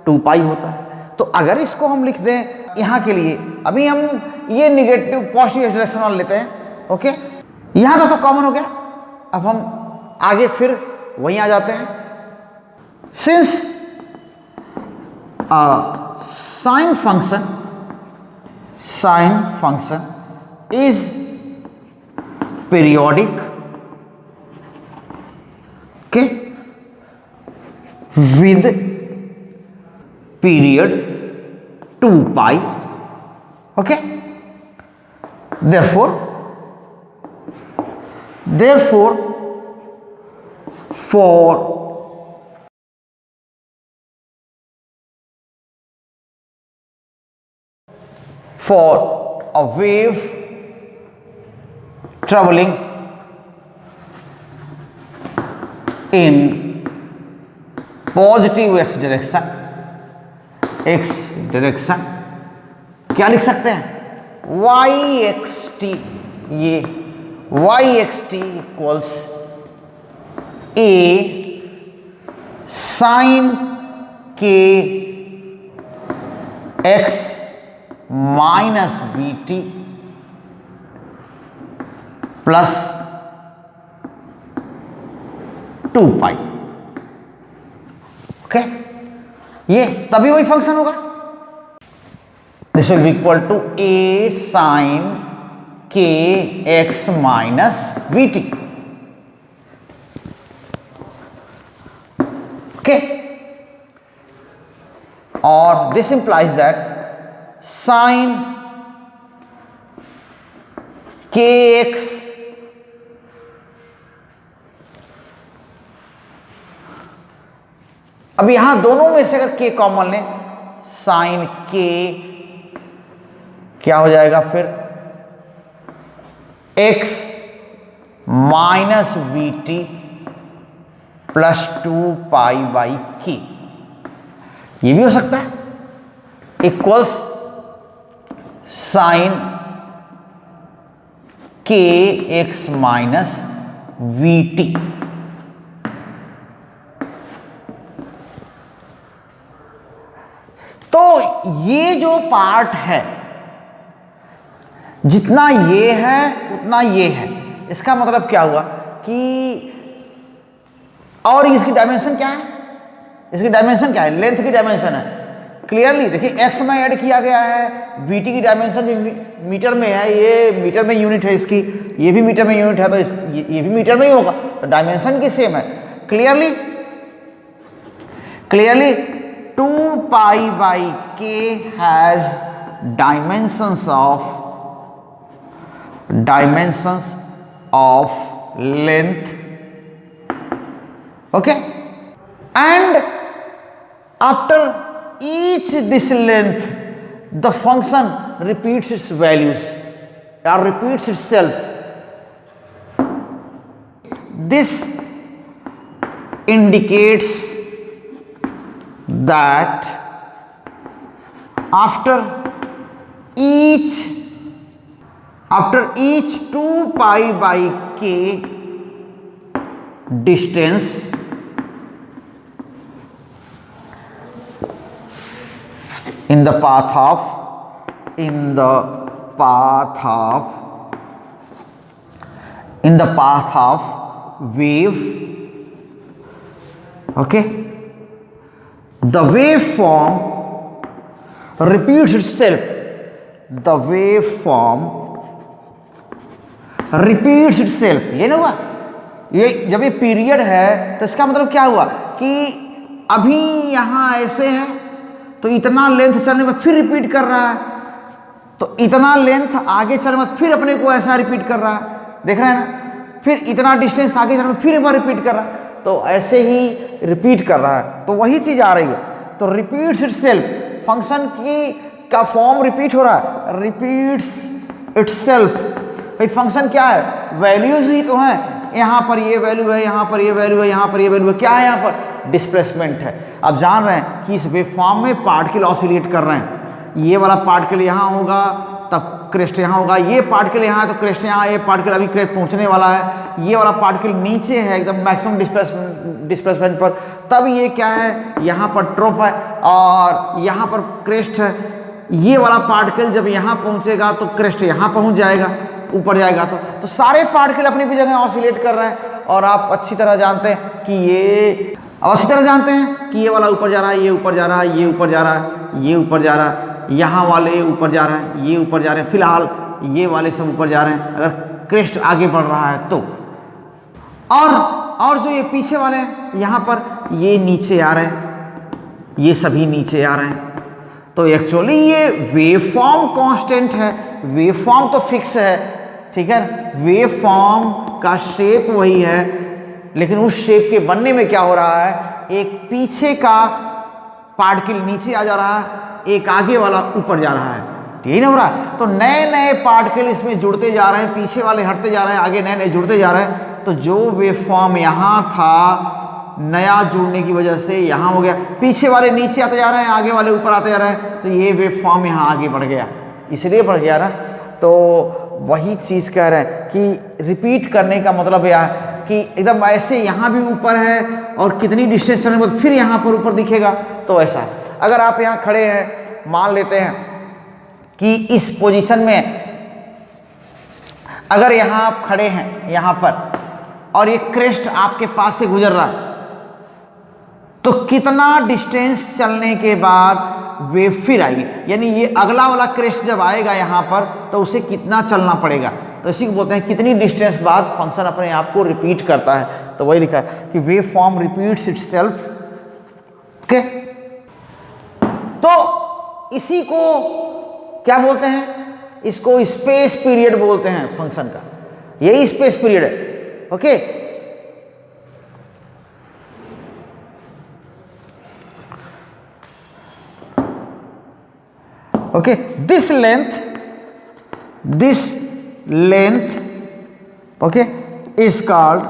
2π होता है। तो अगर इसको हम लिख दें यहाँ के लिए, अभी हम ये निगेटिव पॉजिटिव एक्सेलरेशन वाला लेते हैं। ओके, यहाँ तो कॉमन हो गया। अब हम आगे फिर वहीं आ जाते हैं। Since sine function is periodic, okay, with period 2π, okay, therefore for a wave traveling in positive x direction क्या लिख सकते हैं, yxt, ये yxt equals a sine k x minus vt plus 2π। Okay, ये तभी वही फंक्शन होगा। This will be equal to a sine k x minus vt। Okay, और this implies that sine kx अब यहां दोनों में से अगर k कॉमन लें, साइन k क्या हो जाएगा फिर x minus we t plus 2π/k, ये भी हो सकता है, इक्वल्स साइन के एक्स माइनस वी टी। तो ये जो पार्ट है, जितना ये है उतना ये है, इसका मतलब क्या हुआ कि, और इसकी डायमेंशन क्या है, इसकी डायमेंशन क्या है, लेंथ की डायमेंशन है। क्लियरली देखिए, एक्स में ऐड किया गया है, वीटी की डायमेंशन भी मीटर में है, ये मीटर में यूनिट है इसकी, ये भी मीटर में यूनिट है, तो ये भी मीटर में ही होगा, तो डायमेंशन की सेम है। Clearly 2π/k has dimensions of length, okay, and after each this length the function repeats its values or repeats itself. This indicates that after each 2π/k distance in the path of wave, okay, the waveform repeats itself, the waveform repeats itself। ये ना हुआ, ये जब ये period है तो इसका मतलब क्या हुआ कि अभी यहां ऐसे है तो इतना लेंथ चलने में फिर रिपीट कर रहा है, तो इतना लेंथ आगे चलने में फिर अपने को ऐसा रिपीट कर रहा है, देख रहे हैं ना, फिर इतना डिस्टेंस आगे चलने में फिर एक बार रिपीट कर रहा है, तो ऐसे ही रिपीट कर रहा है, तो वही चीज आ रही है। तो रिपीट्स इटसेल्फ, फंक्शन की का फॉर्म रिपीट हो रहा है, रिपीट्स इटसेल्फ। भाई फंक्शन क्या है, वैल्यूज ही तो हैं, यहाँ पर ये वैल्यू है, यहाँ पर ये वैल्यू है, यहाँ पर ये वैल्यू है, क्या है यहाँ पर, डिस्प्लेसमेंट है। आप जान रहे हैं कि इस वेवफॉर्म में पार्टिकल ऑसिलेट कर रहे हैं, ये वाला पार्टिकल यहाँ होगा तब क्रेस्ट यहाँ होगा, ये पार्टिकल यहाँ है तो क्रेस्ट यहाँ, ये पार्टिकल अभी क्रेस्ट पहुँचने वाला है, ये वाला पार्टिकल नीचे है एकदम मैक्सिमम डिस्प्लेसमेंट पर, तब ये क्या है, यहाँ पर ट्रॉप है और यहाँ पर क्रेस्ट है। ये वाला पार्टिकल जब यहाँ पहुँचेगा तो क्रेस्ट यहाँ पहुँच जाएगा, ऊपर जाएगा, तो सारे पार्टिकल अपनी भी जगह ऑसिलेट कर रहे हैं। और आप अच्छी तरह जानते हैं कि ये वाला ऊपर जा रहा है, ये ऊपर जा रहा है, ये ऊपर जा रहा है, ये ऊपर जा रहा है, यहाँ वाले ऊपर जा रहा है, ये ऊपर जा रहे हैं, फिलहाल ये वाले सब ऊपर जा रहे हैं अगर क्रेस्ट आगे बढ़ रहा है तो। और जो ये पीछे वाले हैं यहाँ पर ये नीचे आ रहे हैं, ये सभी नीचे आ रहे हैं। तो एक्चुअली ये वेवफॉर्म कांस्टेंट है, वेवफॉर्म तो फिक्स है, ठीक है, वेवफॉर्म का शेप वही है, लेकिन उस शेप के बनने में क्या हो रहा है, एक पीछे का पार्टिकल नीचे आ जा रहा है, एक आगे वाला ऊपर जा रहा है, यही ना हो रहा है। तो नए नए पार्टिकल इसमें जुड़ते जा रहे हैं, पीछे वाले हटते जा रहे हैं, आगे नए नए जुड़ते जा रहे हैं। तो जो वेवफॉर्म यहाँ था नया जुड़ने की वजह से यहाँ हो गया, पीछे वाले नीचे आते जा रहे हैं, आगे वाले ऊपर आते जा रहे हैं, तो ये वेवफॉर्म यहाँ आगे बढ़ गया, इसलिए बढ़ गया ना। तो वही चीज़ कह रहे हैं कि रिपीट करने का मतलब यह है कि एकदम ऐसे यहाँ भी ऊपर है और कितनी डिस्टेंस चलने के बाद फिर यहाँ पर ऊपर दिखेगा, तो ऐसा है। अगर आप यहाँ खड़े हैं, मान लेते हैं कि इस पोजीशन में अगर यहाँ आप खड़े हैं यहाँ पर और ये क्रेस्ट आपके पास से गुजर रहा है, तो कितना डिस्टेंस चलने के बाद वेव फिर आएगी, यानी ये अगला वाला क्रेस्ट जब आएगा यहाँ पर तो उसे कितना चलना पड़ेगा, तो इसी को बोलते हैं कितनी डिस्टेंस बाद फंक्शन अपने आप को रिपीट करता है। तो वही लिखा है कि wave form repeats itself, okay. तो इसी को क्या बोलते हैं, इसको स्पेस पीरियड बोलते हैं फंक्शन का, यही स्पेस पीरियड है, okay. Okay, this length okay, is called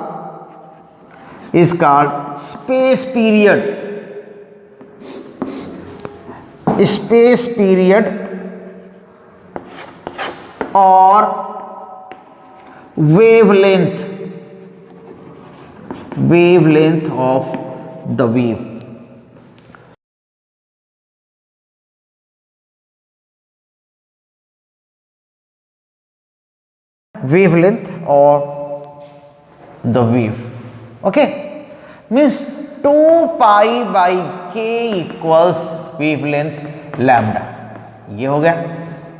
space period or wavelength of the wave. Wavelength or the wave, okay, means 2 pi by k equals wavelength lambda. ये हो गया,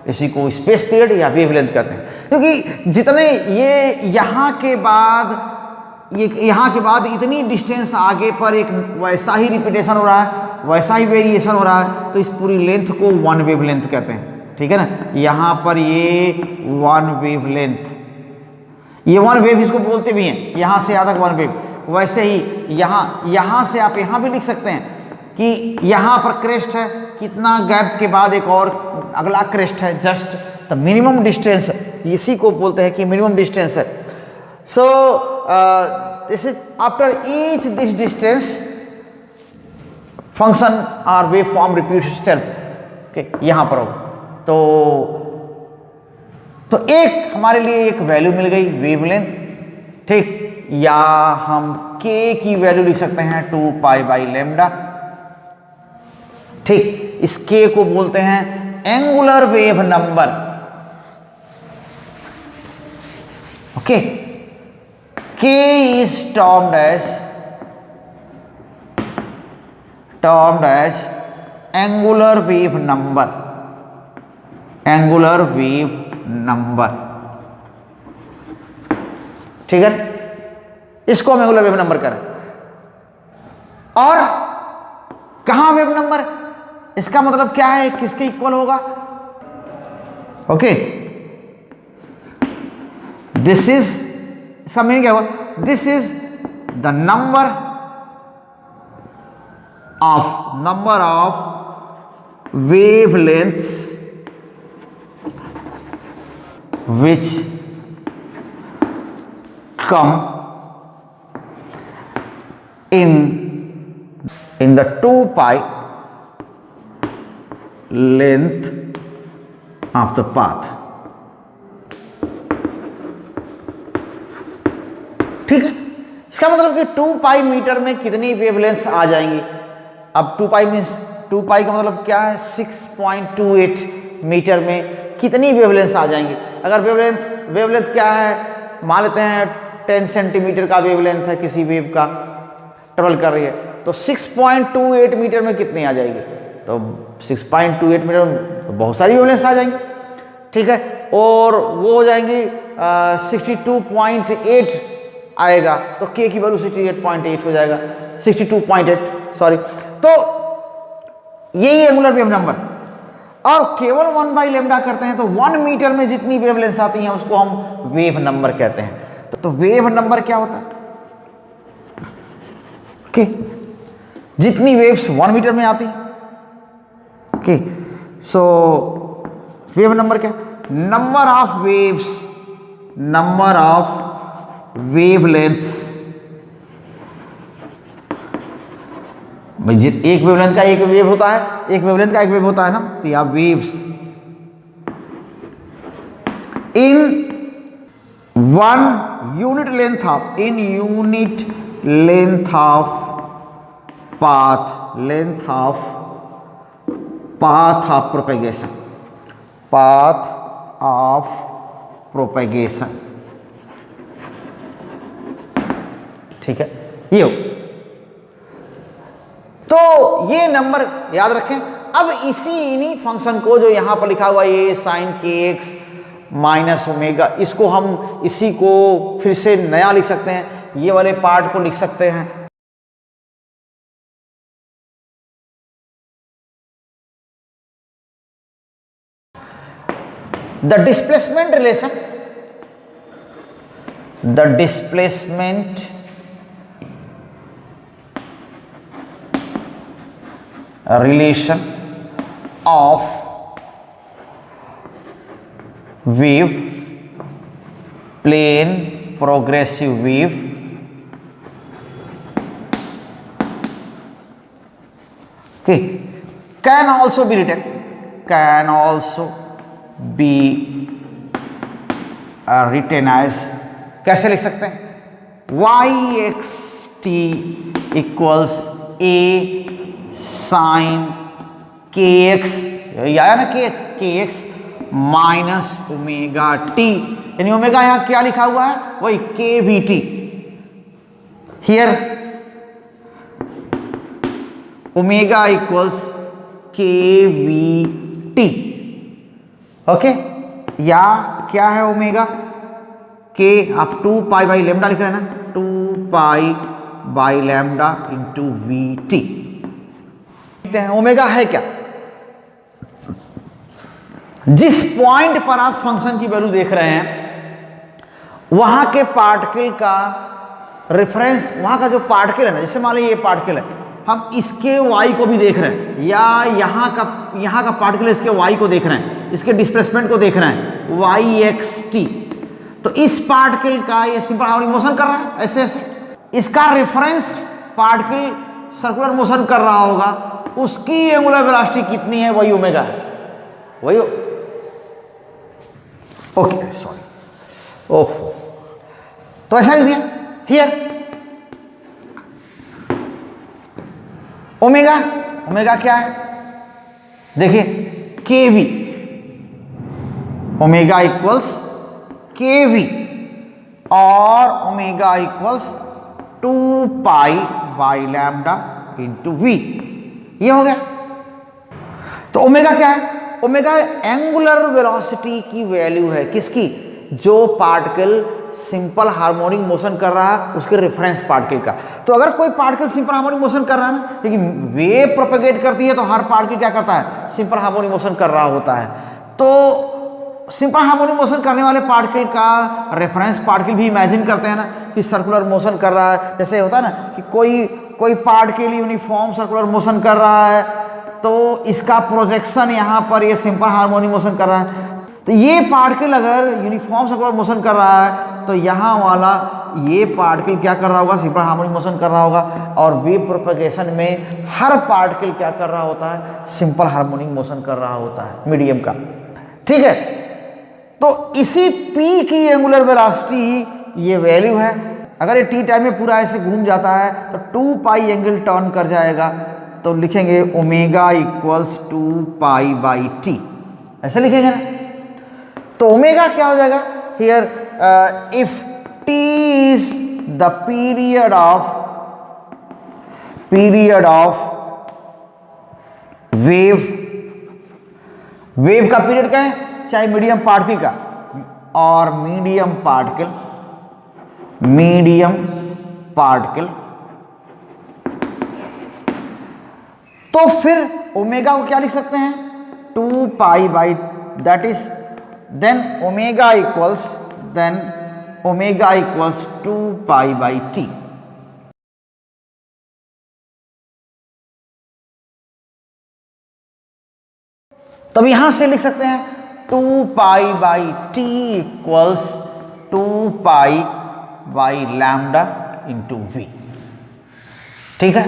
इसी को स्पेस पीरियड या wavelength कहते हैं, क्योंकि जितने ये यहाँ के बाद इतनी डिस्टेंस आगे पर एक वैसा ही रिपीटेशन हो रहा है, वैसा ही वेरिएशन हो रहा है, तो इस पूरी लेंथ को वन वेवलेंथ कहते हैं, ठीक है ना। यहाँ पर ये वन वेवलेंथ, ये वन वेव इसको बोलते भी हैं, यहाँ से आधा वन वेव। वैसे ही यहाँ से आप यहाँ भी लिख सकते हैं कि यहाँ पर क्रेस्ट है, कितना गैप के बाद एक और अगला क्रेस्ट है, जस्ट द मिनिमम डिस्टेंस, इसी को बोलते हैं कि मिनिमम डिस्टेंस है। So this is after each this distance function और wave form repeat itself, okay, यहाँ पर हो तो एक हमारे लिए एक वैल्यू मिल गई वेवलेंथ, ठीक, या हम k की वैल्यू लिख सकते हैं 2 पाई बाई लेमडा, ठीक। इस k को बोलते हैं angular wave number, okay. k is termed as angular wave number, ठीक है, इसको हम एंगुलर वेव नंबर करें। और कहां वेव नंबर, इसका मतलब क्या है, किसके इक्वल होगा, ओके, दिस इज, इसका मीनिंग क्या होगा, this is the number of wavelengths which come in the 2 pi length of the path, ठीक है। इसका मतलब कि 2 पाई मीटर में कितनी वेवलेंथ्स आ जाएंगी। अब 2 पाई मीन्स 2 पाई का मतलब क्या है, 6.28 मीटर में कितनी वेवलेंथ्स आ जाएंगी। अगर वेवलेंथ क्या है, मान लेते हैं 10 सेंटीमीटर का वेवलेंथ है, किसी वेव का ट्रेवल कर रही है, तो 6.28 मीटर में कितनी आ जाएगी, तो 6.28 मीटर में तो बहुत सारी वेवलेंथ्स आ जाएंगी, ठीक है। और वो हो जाएंगी 62.8 आएगा, तो k की वैल्यू 68.8 हो जाएगा, 62.8 सॉरी। तो यही एंगुलर वेव नंबर, और केवल 1 बाई लेमडा करते हैं तो 1 मीटर में जितनी वेवलेंथ आती हैं उसको हम वेव नंबर कहते हैं। तो वेव नंबर क्या होता है, ओके, जितनी वेव्स 1 मीटर में आती हैं, ओके। सो वेव नंबर क्या, नंबर ऑफ वेवलेंथ्स, एक वेवलेंथ का एक वेव होता है, एक वेवलेंथ का एक वेव होता है ना, तो या waves in unit length of path of propagation, ठीक है, ये हो। तो ये नंबर याद रखें। अब इन्हीं फंक्शन को जो यहां पर लिखा हुआ है साइन के एक्स माइनस ओमेगा, इसको हम इसी को फिर से नया लिख सकते हैं, ये वाले पार्ट को लिख सकते हैं the displacement relation of wave plane progressive wave okay can also be written as कैसे लिख सकते हैं y x t equals a sine के एक्स, आया ना K x minus omega T, यानी ओमेगा यहां क्या लिखा हुआ है वही K V T. Here omega equals K V T. Okay, या क्या है ओमेगा के, आप 2 पाई बाई लैम्डा लिख रहे हैं ना, 2 pi by lambda into we T. Omega है क्या, जिस पॉइंट पर आप फंक्शन की वैल्यू देख रहे हैं वहां के पार्टिकल का रेफरेंस, वहां का जो पार्टिकल है ना, जैसे मान लीजिए ये पार्टिकल है, हम इसके y को भी देख रहे हैं, या यहाँ का पार्टिकल इसके y को देख रहे हैं, इसके डिस्प्लेसमेंट को देख रहे हैं वाई एक्स टी, तो इस पार्टिकल का ये सिंपल हार्मोनिक मोशन कर रहा है ऐसे ऐसे, इसका रेफरेंस पार्टिकल सर्कुलर मोशन कर रहा होगा, उसकी एंगुलर वेलोसिटी कितनी है, वही ओमेगा है, वही। ओके सॉरी, ओह, तो ऐसा लिख दिया हियर ओमेगा। ओमेगा क्या है देखिए, K V, omega equals K V, और omega equals 2 pi by lambda into V, ये हो गया। तो ओमेगा क्या है, ओमेगा एंगुलर वेलोसिटी की वैल्यू है, किसकी, जो पार्टिकल सिंपल हार्मोनिक मोशन कर रहा है उसके रेफरेंस पार्टिकल का। तो अगर कोई पार्टिकल सिंपल हार्मोनिक मोशन कर रहा है ना, लेकिन वेव प्रोपेगेट करती है, तो हर पार्टिकल क्या करता है, सिंपल हार्मोनिक मोशन कर रहा होता है। तो सिंपल हार्मोनिक मोशन करने वाले पार्टिकल का रेफरेंस पार्टिकल भी इमेजिन करते हैं ना कि सर्कुलर मोशन कर रहा है, जैसे होता है ना कि कोई पार्टिकल यूनिफॉर्म सर्कुलर मोशन कर रहा है, तो इसका प्रोजेक्शन यहाँ पर ये सिंपल हार्मोनिक मोशन कर रहा है। तो ये पार्टिकल अगर यूनिफॉर्म सर्कुलर मोशन कर रहा है, तो यहाँ वाला ये पार्टिकल क्या कर रहा होगा, सिंपल हार्मोनिक मोशन कर रहा होगा, और वेव प्रोपेगेशन में हर पार्टिकल क्या कर रहा होता है, सिंपल हार्मोनिक मोशन कर रहा होता है मीडियम का, ठीक है। तो इसी P की एंगुलर वेलोसिटी ये वैल्यू है। अगर ये टी टाइम में पूरा ऐसे घूम जाता है तो 2 पाई एंगल टर्न कर जाएगा, तो लिखेंगे omega equals 2 pi by T, ऐसे लिखेंगे ना। तो ओमेगा क्या हो जाएगा here, if T is the period of wave का पीरियड क्या है, चाहे मीडियम पार्टिकल का, और मीडियम पार्टिकल, तो फिर ओमेगा को क्या लिख सकते हैं, 2 pi by, that is then omega equals 2 pi by t। तब यहां से लिख सकते हैं 2 pi by t equals 2 pi by lambda into V, ठीक है।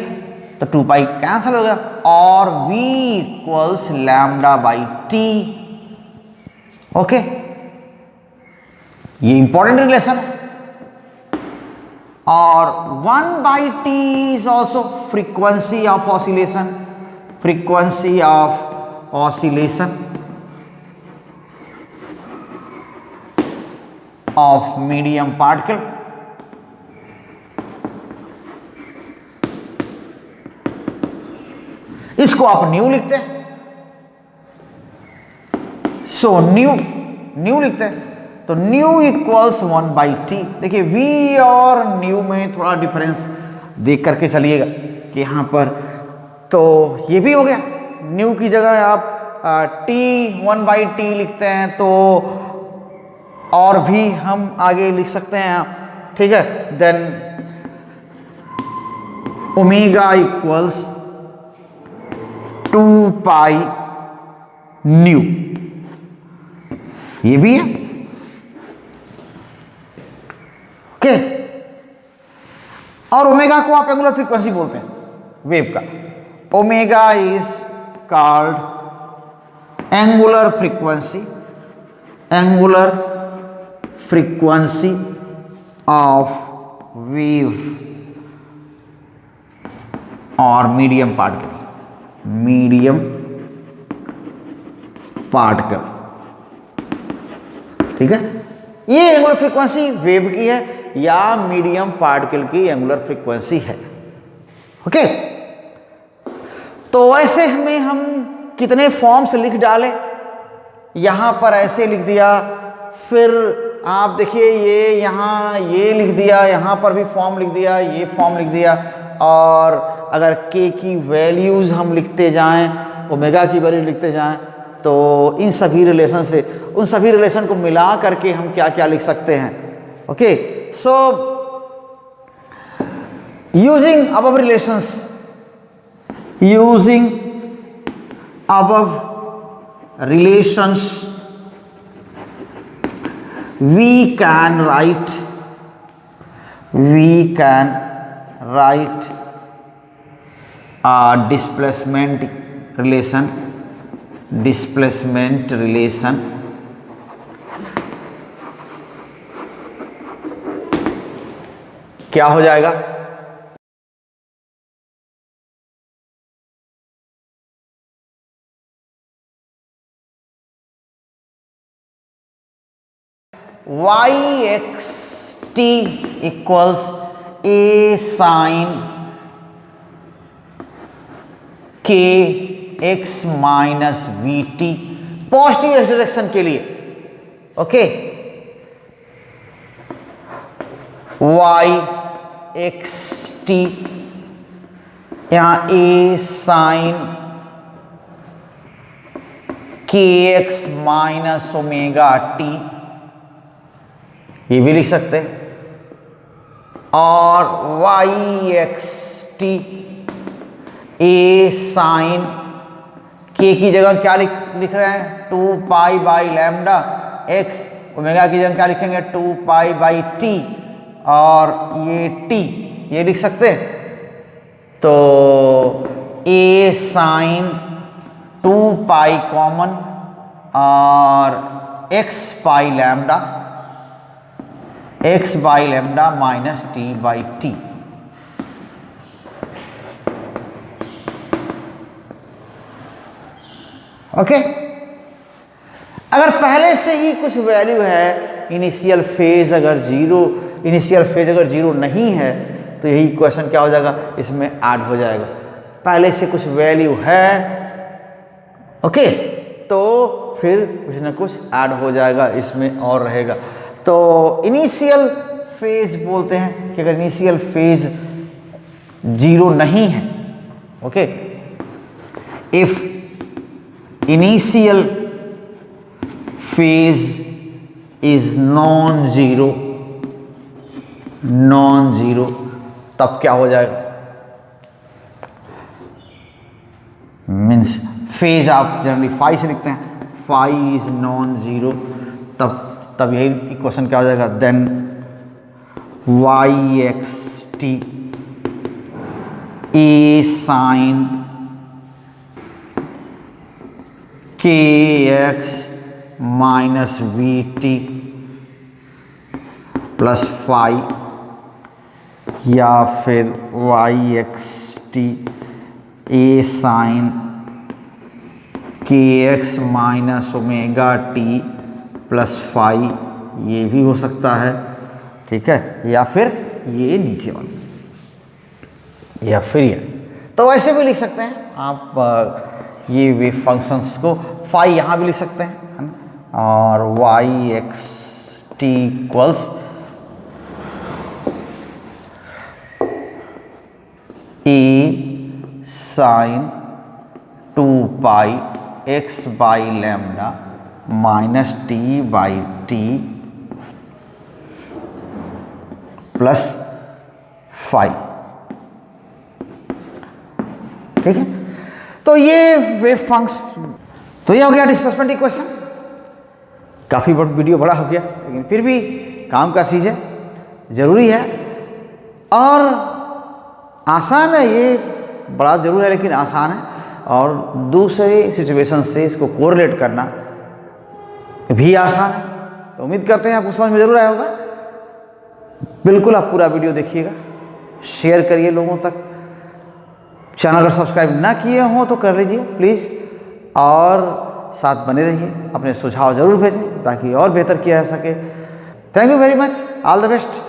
तो 2 पाई कैंसिल हो गया, और v equals lambda by T. Okay, ये इंपॉर्टेंट रिलेशन है। और 1 by T is also frequency of oscillation of medium particle. इसको आप न्यू लिखते हैं, सो न्यू लिखते हैं, तो न्यू इक्वल्स 1 बाई टी। देखिए v और न्यू में थोड़ा डिफरेंस देख करके चलिएगा कि यहाँ पर, तो ये भी हो गया, न्यू की जगह आप t 1 बाई टी लिखते हैं, तो और भी हम आगे लिख सकते हैं, ठीक है। Then omega equals 2 pi nu, ये भी है। ओके। और ओमेगा को आप एंगुलर फ्रीक्वेंसी बोलते हैं वेव का। Omega is called angular frequency, angular frequency of wave और मीडियम पार्टिकल, मीडियम पार्टिकल, ठीक है। ये एंगुलर फ्रीक्वेंसी वेव की है या मीडियम पार्टिकल की एंगुलर फ्रीक्वेंसी है, ओके। तो ऐसे हमें हम कितने फॉर्म्स लिख डाले, यहां पर ऐसे लिख दिया, फिर आप देखिए ये यहां ये लिख दिया, यहां पर भी फॉर्म लिख दिया, ये फॉर्म लिख दिया। और अगर k की वैल्यूज हम लिखते जाएं, ओमेगा की वैल्यू लिखते जाएं, तो इन सभी रिलेशन से, उन सभी रिलेशन को मिला करके हम क्या क्या लिख सकते हैं, okay. So using above relations, using above relations, we can write a displacement relation, displacement relation क्या हो जाएगा, Y x T equals A sine के x minus we T, positive X direction के लिए, ओके। वाई एक्स टी, यहां A sine के x minus omega T, ये भी लिख सकते हैं। और Y x T A sine K की जगह क्या लिख रहे हैं, 2 pi by lambda X, omega की जगह क्या लिखेंगे, 2 पाई बाई टी, और ये टी ये लिख सकते हैं। तो ए साइन 2 पाई कॉमन और x pi lambda, x by lambda minus T by T, okay. अगर पहले से ही कुछ वैल्यू है, इनिशियल फेज अगर जीरो नहीं है, तो यही क्वेश्चन क्या हो जाएगा, इसमें ऐड हो जाएगा। पहले से कुछ वैल्यू है, ओके, तो फिर कुछ ना कुछ ऐड हो जाएगा, इसमें और रहेगा। तो इनिशियल फेज बोलते हैं कि अगर इनिशियल फेज जीरो नहीं है, okay, if initial phase is non zero, तब क्या हो जाएगा, मीन्स फेज आप जनरली फाई से लिखते हैं, फाई इज नॉन जीरो, तब यही इक्वेशन क्या हो जाएगा, then y x T A sine के x minus we t plus phi, या फिर y x T A sine के x minus omega t plus phi, ये भी हो सकता है, ठीक है। या फिर ये नीचे वाला, या फिर ये, तो ऐसे भी लिख सकते हैं आप ये वेव फंक्शंस को। फाई यहाँ भी लिख सकते हैं, है ना। और Y x T equals A sine 2 pi X by lambda minus T by T plus phi, ठीक है। तो ये वेव फंक्शन, तो ये हो गया डिस्प्लेसमेंट इक्वेशन। काफ़ी वीडियो बड़ा हो गया, लेकिन फिर भी काम का चीज़ है, ज़रूरी है और आसान है, ये बड़ा ज़रूर है लेकिन आसान है, और दूसरे सिचुएशन से इसको कोरिलेट करना भी आसान है। तो उम्मीद करते हैं आपको समझ में ज़रूर आया होगा। बिल्कुल आप पूरा वीडियो देखिएगा, शेयर करिए लोगों तक। चैनल अगर सब्सक्राइब ना किए हों तो कर लीजिए प्लीज़, और साथ बने रहिए। अपने सुझाव ज़रूर भेजें ताकि और बेहतर किया जा सके। Thank you very much, all the best.